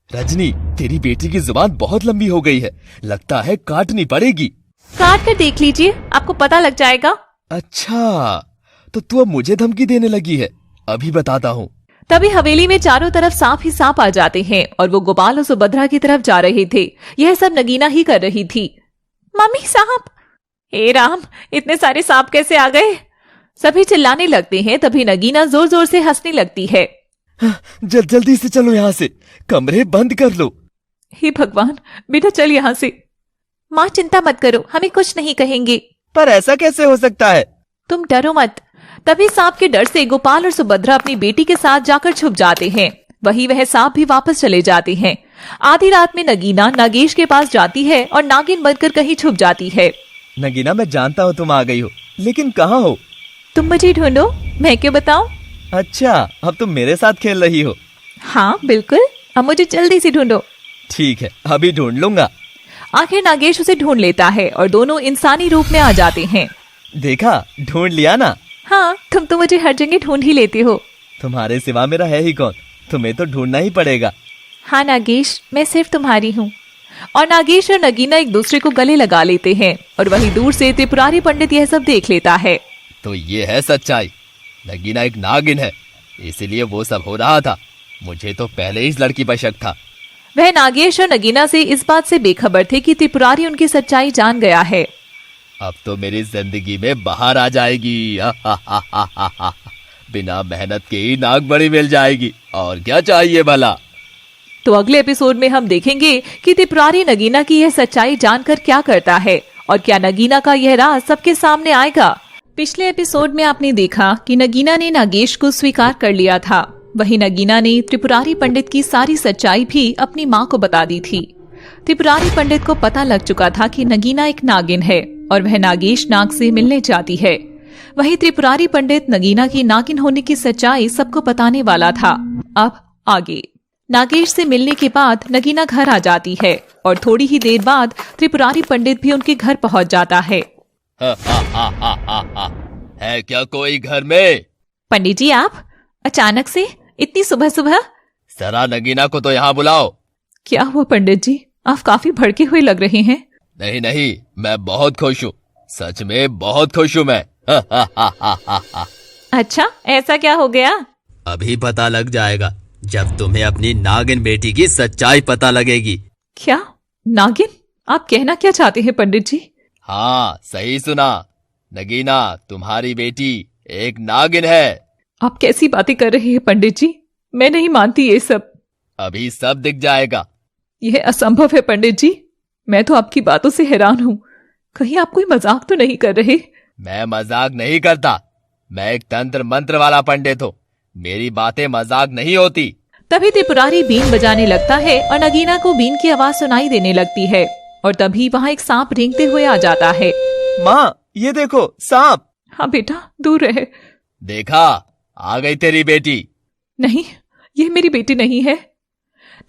रजनी, तेरी बेटी की जुबान बहुत लंबी हो गई है, लगता है काटनी पड़ेगी। काट कर देख लीजिए, आपको पता लग जाएगा। अच्छा, तो तू अब मुझे धमकी देने लगी है, अभी बताता हूँ। तभी हवेली में चारों तरफ सांप ही सांप आ जाते हैं, और वो गोपाल और सुभद्रा की तरफ जा रहे थे। यह सब नगीना ही कर रही थी। मम्मी, सांप! हे राम, इतने सारे सांप कैसे आ गए? सभी चिल्लाने लगते हैं। तभी नगीना जोर जोर से हंसने लगती है। जल्दी से चलो यहाँ से, कमरे बंद कर लो। हे भगवान, बेटा चल यहाँ से। माँ, चिंता मत करो, हमें कुछ नहीं कहेंगे। पर ऐसा कैसे हो सकता है? तुम डरो मत। तभी सांप के डर से गोपाल और सुभद्रा अपनी बेटी के साथ जाकर छुप जाते हैं। वही वह सांप भी वापस चले जाते हैं। आधी रात में नगीना नागेश के पास जाती है और नागिन बनकर कहीं छुप जाती है। नगीना, मैं जानता हूँ तुम आ गई हो, लेकिन कहाँ हो? तुम मुझे ढूंढो, मैं क्यों बताऊं? अच्छा, अब तुम मेरे साथ खेल रही हो? हाँ बिल्कुल, अब मुझे जल्दी से ढूंढो। ठीक है, अभी ढूंढ लूंगा। आखिर नागेश उसे ढूंढ लेता है और दोनों इंसानी रूप में आ जाते हैं। देखा, ढूंढ लिया ना? हाँ, तुम तो मुझे हर जगह ढूंढ ही लेते हो। तुम्हारे सिवा मेरा है ही कौन, तुम्हें तो ढूंढना ही पड़ेगा। हाँ नागेश, मैं सिर्फ तुम्हारी हूँ। और नागेश और नगीना एक दूसरे को गले लगा लेते हैं, और वहीं दूर से त्रिपुरारी पंडित यह सब देख लेता है। तो ये है सच्चाई, नगीना एक नागिन है, इसीलिए वो सब हो रहा था। मुझे तो पहले ही इस लड़की पर शक था। वह नागेश और नगीना से इस बात से बेखबर थे कि त्रिपुरारी उनकी सच्चाई जान गया है। अब तो मेरी जिंदगी में बाहर आ जाएगी। बिना मेहनत के ही नाग बड़ी मिल जाएगी, और क्या चाहिए भला। तो अगले एपिसोड में हम देखेंगे कि त्रिपुरारी नगीना की यह सच्चाई जानकर क्या करता है, और क्या नगीना का यह राज सबके सामने आएगा। पिछले एपिसोड में आपने देखा कि नगीना ने नागेश को स्वीकार कर लिया था। वहीं नगीना ने त्रिपुरारी पंडित की सारी सच्चाई भी अपनी माँ को बता दी थी। त्रिपुरारी पंडित को पता लग चुका था कि नगीना एक नागिन है और वह नागेश नाग से मिलने चाहती है। वहीं त्रिपुरारी पंडित नगीना की नागिन होने की सच्चाई सबको बताने वाला था। अब आगे। नागेश से मिलने के बाद नगीना घर आ जाती है और थोड़ी ही देर बाद त्रिपुरारी पंडित भी उनके घर पहुंच जाता है। है क्या कोई घर में? पंडित जी, आप अचानक से इतनी सुबह सुबह? जरा नगीना को तो यहाँ बुलाओ। क्या हुआ पंडित जी, आप काफी भड़के हुए लग रहे हैं। नहीं नहीं, मैं बहुत खुश हूँ, सच में बहुत खुश हूँ मैं। अच्छा, ऐसा क्या हो गया? अभी पता लग जाएगा जब तुम्हें अपनी नागिन बेटी की सच्चाई पता लगेगी। क्या नागिन? आप कहना क्या चाहते हैं पंडित जी? हाँ, सही सुना। नगीना तुम्हारी बेटी एक नागिन है। आप कैसी बातें कर रहे हैं पंडित जी? मैं नहीं मानती ये सब। अभी सब दिख जाएगा। यह असंभव है पंडित जी, मैं तो आपकी बातों से हैरान हूँ। कहीं आप कोई मजाक तो नहीं कर रहे? मैं मजाक नहीं करता, मैं एक तंत्र मंत्र वाला पंडित हूँ, मेरी बातें मजाक नहीं होती। तभी त्रिपुरारी बीन बजाने लगता है और नगीना को बीन की आवाज सुनाई देने लगती है और तभी वहाँ एक सांप रेंगते हुए आ जाता है। माँ, ये देखो सांप। हाँ बेटा, दूर रहे। देखा, आ गई तेरी बेटी। नहीं, यह मेरी बेटी नहीं है।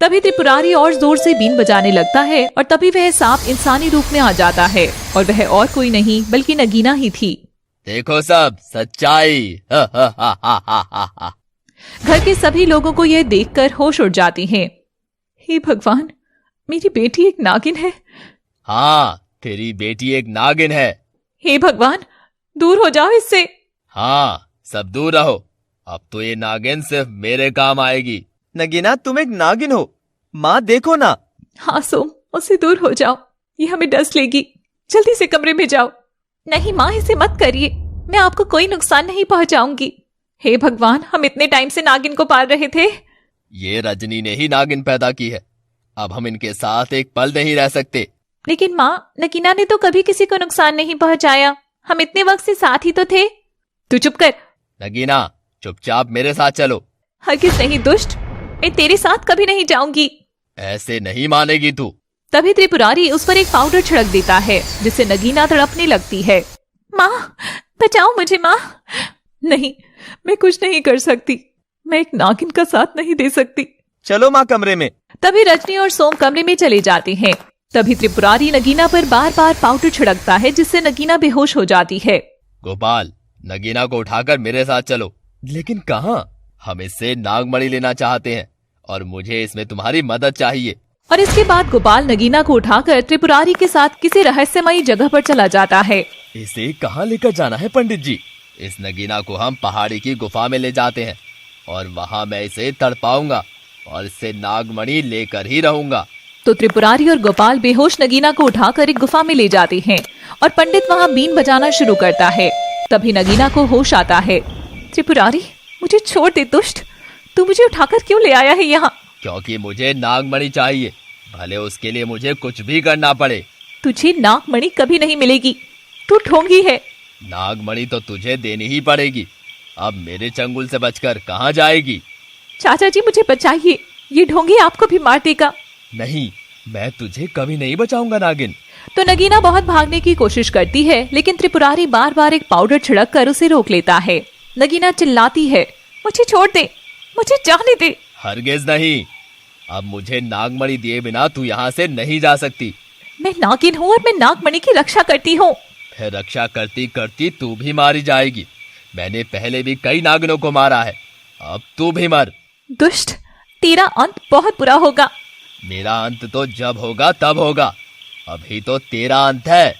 तभी त्रिपुरारी और जोर से बीन बजाने लगता है और तभी वह सांप इंसानी रूप में आ जाता है और वह और कोई नहीं बल्कि नगीना ही थी। देखो सब सच्चाई। घर के सभी लोगों को यह देखकर होश उड़ जाती हैं। हे भगवान, मेरी बेटी एक नागिन है। हाँ, तेरी बेटी एक नागिन है। हे भगवान, दूर हो जाओ इससे। हाँ, सब दूर रहो, अब तो ये नागिन सिर्फ मेरे काम आएगी। नगीना, तुम एक नागिन हो। माँ देखो ना। हाँ सोम, उससे दूर हो जाओ, ये हमें डस लेगी। जल्दी से कमरे में जाओ। नहीं माँ, इसे मत करिए, मैं आपको कोई नुकसान नहीं पहुंचाऊंगी। हे भगवान, हम इतने टाइम से नागिन को पाल रहे थे। ये रजनी ने ही नागिन पैदा की है, अब हम इनके साथ एक पल नहीं रह सकते। लेकिन माँ, नगीना ने तो कभी किसी को नुकसान नहीं पहुंचाया, हम इतने वक्त से साथ ही तो थे। तू चुप कर। नगीना, चुपचाप मेरे साथ चलो। हरगिज नहीं दुष्ट, मैं तेरे साथ कभी नहीं जाऊंगी। ऐसे नहीं मानेगी तू। तभी त्रिपुरारी उस पर एक पाउडर छिड़क देता है जिससे नगीना तड़पने लगती है। माँ, बचाओ मुझे माँ। नहीं, मैं कुछ नहीं कर सकती, मैं एक नागिन का साथ नहीं दे सकती। चलो माँ कमरे में। तभी रजनी और सोम कमरे में चले जाते हैं। तभी त्रिपुरारी नगीना पर बार बार पाउडर छिड़कता है जिससे नगीना बेहोश हो जाती है। गोपाल, नगीना को उठाकर मेरे साथ चलो। लेकिन कहाँ? हम इससे नागमणि लेना चाहते हैं और मुझे इसमें तुम्हारी मदद चाहिए। और इसके बाद गोपाल नगीना को उठाकर त्रिपुरारी के साथ किसी रहस्यमयी जगह पर चला जाता है। इसे कहाँ लेकर जाना है पंडित जी? इस नगीना को हम पहाड़ी की गुफा में ले जाते हैं और वहाँ मैं इसे तड़पाऊंगा और इससे नागमणि लेकर ही रहूंगा। तो त्रिपुरारी और गोपाल बेहोश नगीना को उठाकर एक गुफा में ले जाते हैं और पंडित वहाँ बीन बजाना शुरू करता है। तभी नगीना को होश आता है। त्रिपुरारी, मुझे छोड़ दे दुष्ट, तू मुझे उठाकर क्यों ले आया है यहाँ? क्योंकि मुझे नागमणि चाहिए, भले उसके लिए मुझे कुछ भी करना पड़े। तुझे नागमणि कभी नहीं मिलेगी, तू ढोंगी है। नागमणि तो तुझे देनी ही पड़ेगी, अब मेरे चंगुल से बचकर कहाँ जाएगी? चाचा जी, मुझे बचाइए, ये ढोंगी आपको भी मार देगा। नहीं, मैं तुझे कभी नहीं बचाऊंगा नागिन। तो नगीना बहुत भागने की कोशिश करती है लेकिन त्रिपुरारी बार बार एक पाउडर छिड़क कर उसे रोक लेता है। नगीना चिल्लाती है, मुझे छोड़ दे, मुझे जाने दे। हरगिज नहीं, अब मुझे नागमणि दिए बिना तू यहाँ से नहीं जा सकती। मैं नागिन हूँ और मैं नागमणि की रक्षा करती हूँ। फिर रक्षा करती करती तू भी मारी जाएगी। मैंने पहले भी कई नागिनों को मारा है, अब तू भी मर। दुष्ट, तेरा अंत बहुत बुरा होगा। मेरा अंत तो जब होगा तब होगा, अभी तो तेरा अंत है।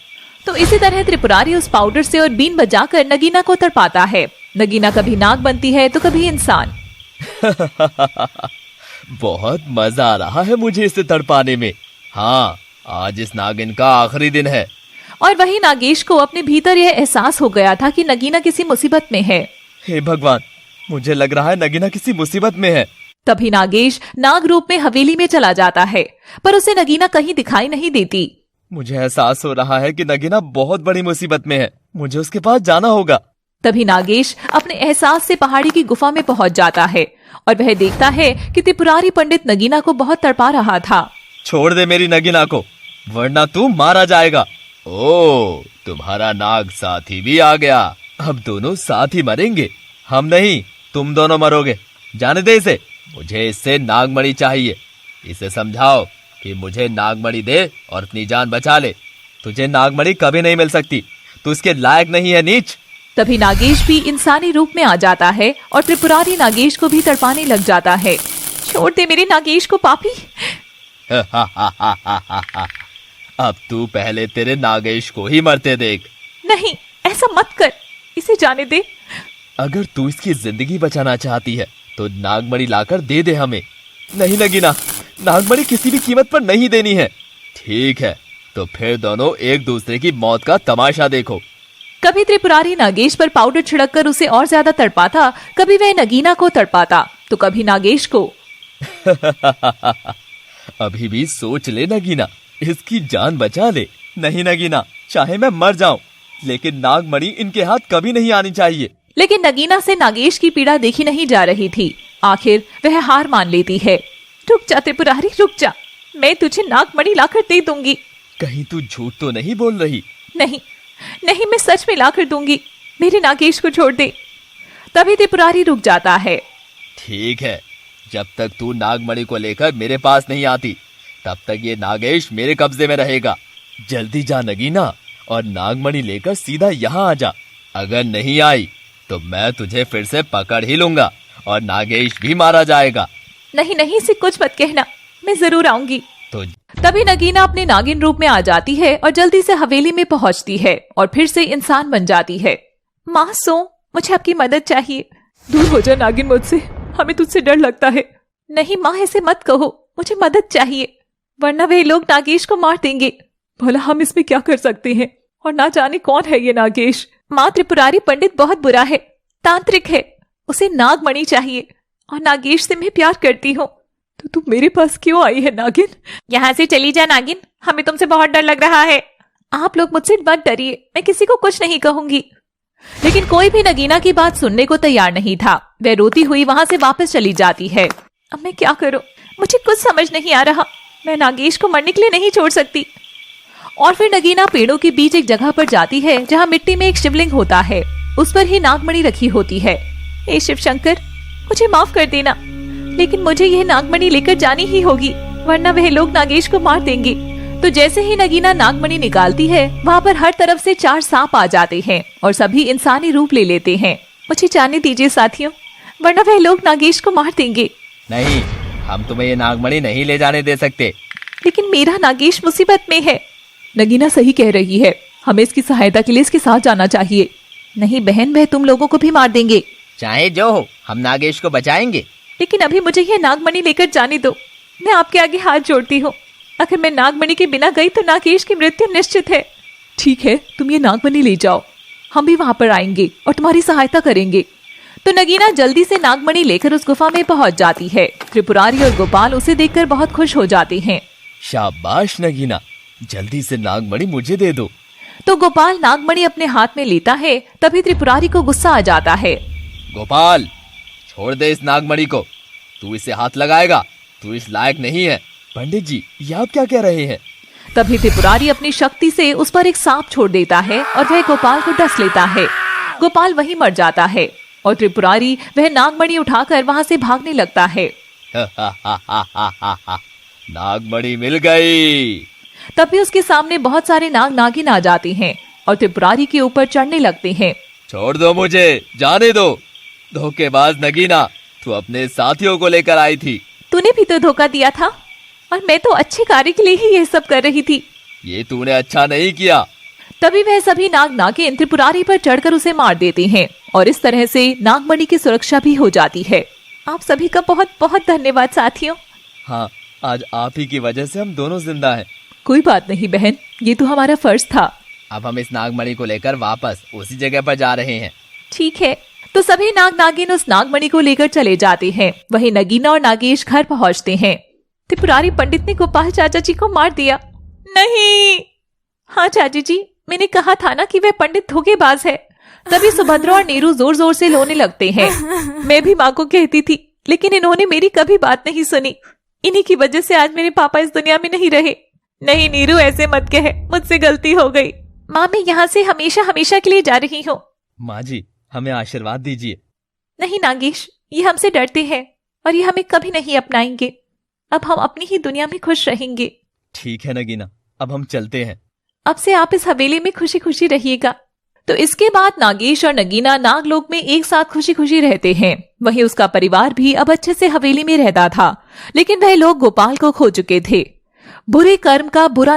तो इसी तरह त्रिपुरारी उस पाउडर से और बीन बजाकर नगीना को तड़पाता है। नगीना कभी नाग बनती है तो कभी इंसान। बहुत मजा आ रहा है मुझे इसे तड़पाने में। हाँ, आज इस नागिन का आखिरी दिन है। और वही नागेश को अपने भीतर यह एहसास हो गया था कि नगीना किसी मुसीबत में है। हे भगवान, मुझे लग रहा है नगीना किसी मुसीबत में है। तभी नागेश नाग रूप में हवेली में चला जाता है पर उसे नगीना कहीं दिखाई नहीं देती। मुझे एहसास हो रहा है कि नगीना बहुत बड़ी मुसीबत में है, मुझे उसके पास जाना होगा। तभी नागेश अपने एहसास से पहाड़ी की गुफा में पहुंच जाता है और वह देखता है कि त्रिपुरारी पंडित नगीना को बहुत तड़पा रहा था। छोड़ दे मेरी नगीना को, वरना तू मारा जाएगा। ओ, तुम्हारा नाग साथी भी आ गया। अब दोनों साथ ही मरेंगे। हम नहीं, तुम दोनों मरोगे। जाने दे इसे। मुझे इससे नागमणि चाहिए। इसे समझाओ कि मुझे नागमणि दे और अपनी जान बचा ले। तुझे नागमणि कभी नहीं मिल सकती, तू इसके लायक नहीं है नीच। तभी नागेश भी इंसानी रूप में आ जाता है और त्रिपुरारी नागेश को भी तड़पाने लग जाता है। छोड़ दे मेरे नागेश को पापी। अब तू पहले तेरे नागेश को ही मरते देख। नहीं, ऐसा मत कर, इसे जाने दे। अगर तू इसकी जिंदगी बचाना चाहती है तो नागमणि लाकर दे दे हमें। नहीं नगीना, नागमणि किसी भी कीमत पर नहीं देनी है। ठीक है, तो फिर दोनों एक दूसरे की मौत का तमाशा देखो। कभी त्रिपुरारी नागेश पर पाउडर छिड़ककर उसे और ज्यादा तड़पाता, कभी वह नगीना को तड़पाता तो कभी नागेश को। अभी भी सोच ले नगीना, इसकी जान बचा ले। नहीं नगीना, चाहे मैं मर जाऊं, लेकिन नागमणि इनके हाथ कभी नहीं आनी चाहिए। लेकिन नगीना से नागेश की पीड़ा देखी नहीं जा रही थी। आखिर वह हार मान लेती है। रुक जा त्रिपुरारी, रुक जा, मैं तुझे नागमणि लाकर दे दूंगी। कहीं तू झूठ तो नहीं बोल रही? नहीं नहीं, मैं सच में लाकर दूंगी। मेरे नागेश को छोड़ दे। तभी त्रिपुरारी रुक जाता है। ठीक है, जब तक तू नागमणि को लेकर मेरे पास नहीं आती तब तक ये नागेश मेरे कब्जे में रहेगा। जल्दी जा नगीना और नागमणि लेकर सीधा यहाँ आ जा। अगर नहीं आई तो मैं तुझे फिर से पकड़ ही लूंगा और नागेश भी मारा जाएगा। नहीं नहीं, इसे कुछ मत कहना, मैं जरूर आऊंगी। तो तभी नगीना अपने नागिन रूप में आ जाती है और जल्दी से हवेली में पहुंचती है और फिर से इंसान बन जाती है। माँ सो, मुझे आपकी मदद चाहिए। दूर हो जा नागिन मुझसे, हमें तुझसे डर लगता है। नहीं माँ, ऐसे मत कहो, मुझे मदद चाहिए, वरना वे लोग नागेश को मार देंगे। भला हम इसमें क्या कर सकते हैं, और ना जाने कौन है ये नागेश। माँ, त्रिपुरारी पंडित बहुत बुरा है, तांत्रिक है, उसे नागमणि चाहिए और नागेश से मैं प्यार करती हूँ। तो तुम मेरे पास क्यों आई है नागिन? यहाँ से चली जा नागिन, हमें तुमसे बहुत डर लग रहा है। आप लोग मुझसे मत डरिए, मैं किसी को कुछ नहीं कहूंगी। लेकिन कोई भी नगीना की बात सुनने को तैयार नहीं था। वह रोती हुई वहां से वापस चली जाती है। अब मैं क्या करूं, मुझे कुछ समझ नहीं आ रहा। मैं नागेश को मरने के लिए नहीं छोड़ सकती। और फिर नगीना पेड़ों के बीच एक जगह पर जाती है जहाँ मिट्टी में एक शिवलिंग होता है। उस पर ही नागमणि रखी होती है। हे शिव शंकर, मुझे माफ कर देना, लेकिन मुझे यह नागमणि लेकर जानी ही होगी, वरना वह लोग नागेश को मार देंगे। तो जैसे ही नगीना नागमणि निकालती है, वहाँ पर हर तरफ से 4 सांप आ जाते हैं और सभी इंसानी रूप ले लेते हैं। मुझे जाने दीजिए साथियों, वरना वह लोग नागेश को मार देंगे। नहीं, हम तुम्हें ये नागमणि नहीं ले जाने दे सकते। लेकिन मेरा नागेश मुसीबत में है। नगीना सही कह रही है, हमें इसकी सहायता के लिए इसके साथ जाना चाहिए। नहीं बहन, वह तुम लोगों को भी मार देंगे। चाहे जो हो, हम नागेश को बचाएंगे। लेकिन अभी मुझे यह नागमणि लेकर जाने दो। मैं आपके आगे हाथ जोड़ती हूँ। अगर मैं नागमणि के बिना गई तो नागेश की मृत्यु निश्चित है। ठीक है, तुम ये नागमणि ले जाओ, हम भी वहां पर आएंगे और तुम्हारी सहायता करेंगे। तो नगीना जल्दी से नागमणि लेकर उस गुफा में पहुंच जाती है। त्रिपुरारी और गोपाल उसे देखकर बहुत खुश हो जाते हैं। शाबाश नगीना, जल्दी से नागमणि मुझे दे दो। तो गोपाल नागमणि अपने हाथ में लेता है। तभी त्रिपुरारी को गुस्सा आ जाता है। गोपाल, छोड़ दे इस नागमणि को, तू इसे हाथ लगाएगा, तू इस लायक नहीं है। पंडित जी, ये आप क्या कह रहे हैं? तभी त्रिपुरारी अपनी शक्ति से उस पर एक सांप छोड़ देता है और वह गोपाल को डस लेता है। गोपाल वहीं मर जाता है और त्रिपुरारी वह नागमणि उठाकर वहां से भागने लगता है। नागमणि मिल गई। तभी उसके सामने बहुत सारे नाग नागिन आ जाते हैं और त्रिपुरारी के ऊपर चढ़ने लगते हैं। छोड़ दो मुझे, जाने दो। धोखेबाज नगीना, तू अपने साथियों को लेकर आई थी। तूने भी तो धोखा दिया था, और मैं तो अच्छे कार्य के लिए ही यह सब कर रही थी। ये तूने अच्छा नहीं किया। तभी वह सभी नाग नागिन त्रिपुरारी पर चढ़कर उसे मार देते हैं और इस तरह से नागमणि की सुरक्षा भी हो जाती है। आप सभी का बहुत बहुत धन्यवाद साथियों। हाँ, आज आप ही की वजह से हम दोनों जिंदा हैं। कोई बात नहीं बहन, ये तो हमारा फर्ज था। अब हम इस नागमणि को लेकर वापस उसी जगह पर जा रहे हैं। ठीक है। तो सभी नाग नागिन उस नागमणि को लेकर चले जाते हैं। वहीं नगीना और नागेश घर पहुंचते हैं। त्रिपुरारी पंडित ने गोपाल चाचा जी को मार दिया। नहीं। हाँ चाची जी, मैंने कहा था ना कि वह पंडित धोखेबाज है। तभी सुभद्रा और नीरू जोर जोर से रोने लगते हैं। मैं भी माँ को कहती थी, लेकिन इन्होंने मेरी कभी बात नहीं सुनी। इन्हीं की वजह से आज मेरे पापा इस दुनिया में नहीं रहे। नहीं नीरू, ऐसे मत कहे, मुझसे गलती हो गई। माँ, मैं यहाँ से हमेशा हमेशा के लिए जा रही हूँ। माँ जी, हमें आशीर्वाद दीजिए। नहीं नागेश, ये हमसे डरते हैं। और ये हमें कभी नहीं अपनाएंगे। अब हम अपनी ही दुनिया में खुश रहेंगे। ठीक है नगीना, अब हम चलते हैं। अब से आप इस हवेली में खुशी खुशी रहिएगा। तो इसके बाद नागेश और नगीना नागलोक में एक साथ खुशी खुशी रहते हैं। वहीं उसका परिवार भी अब अच्छे से हवेली में रहता था, लेकिन वह लोग गोपाल को खो चुके थे। बुरे कर्म का बुरा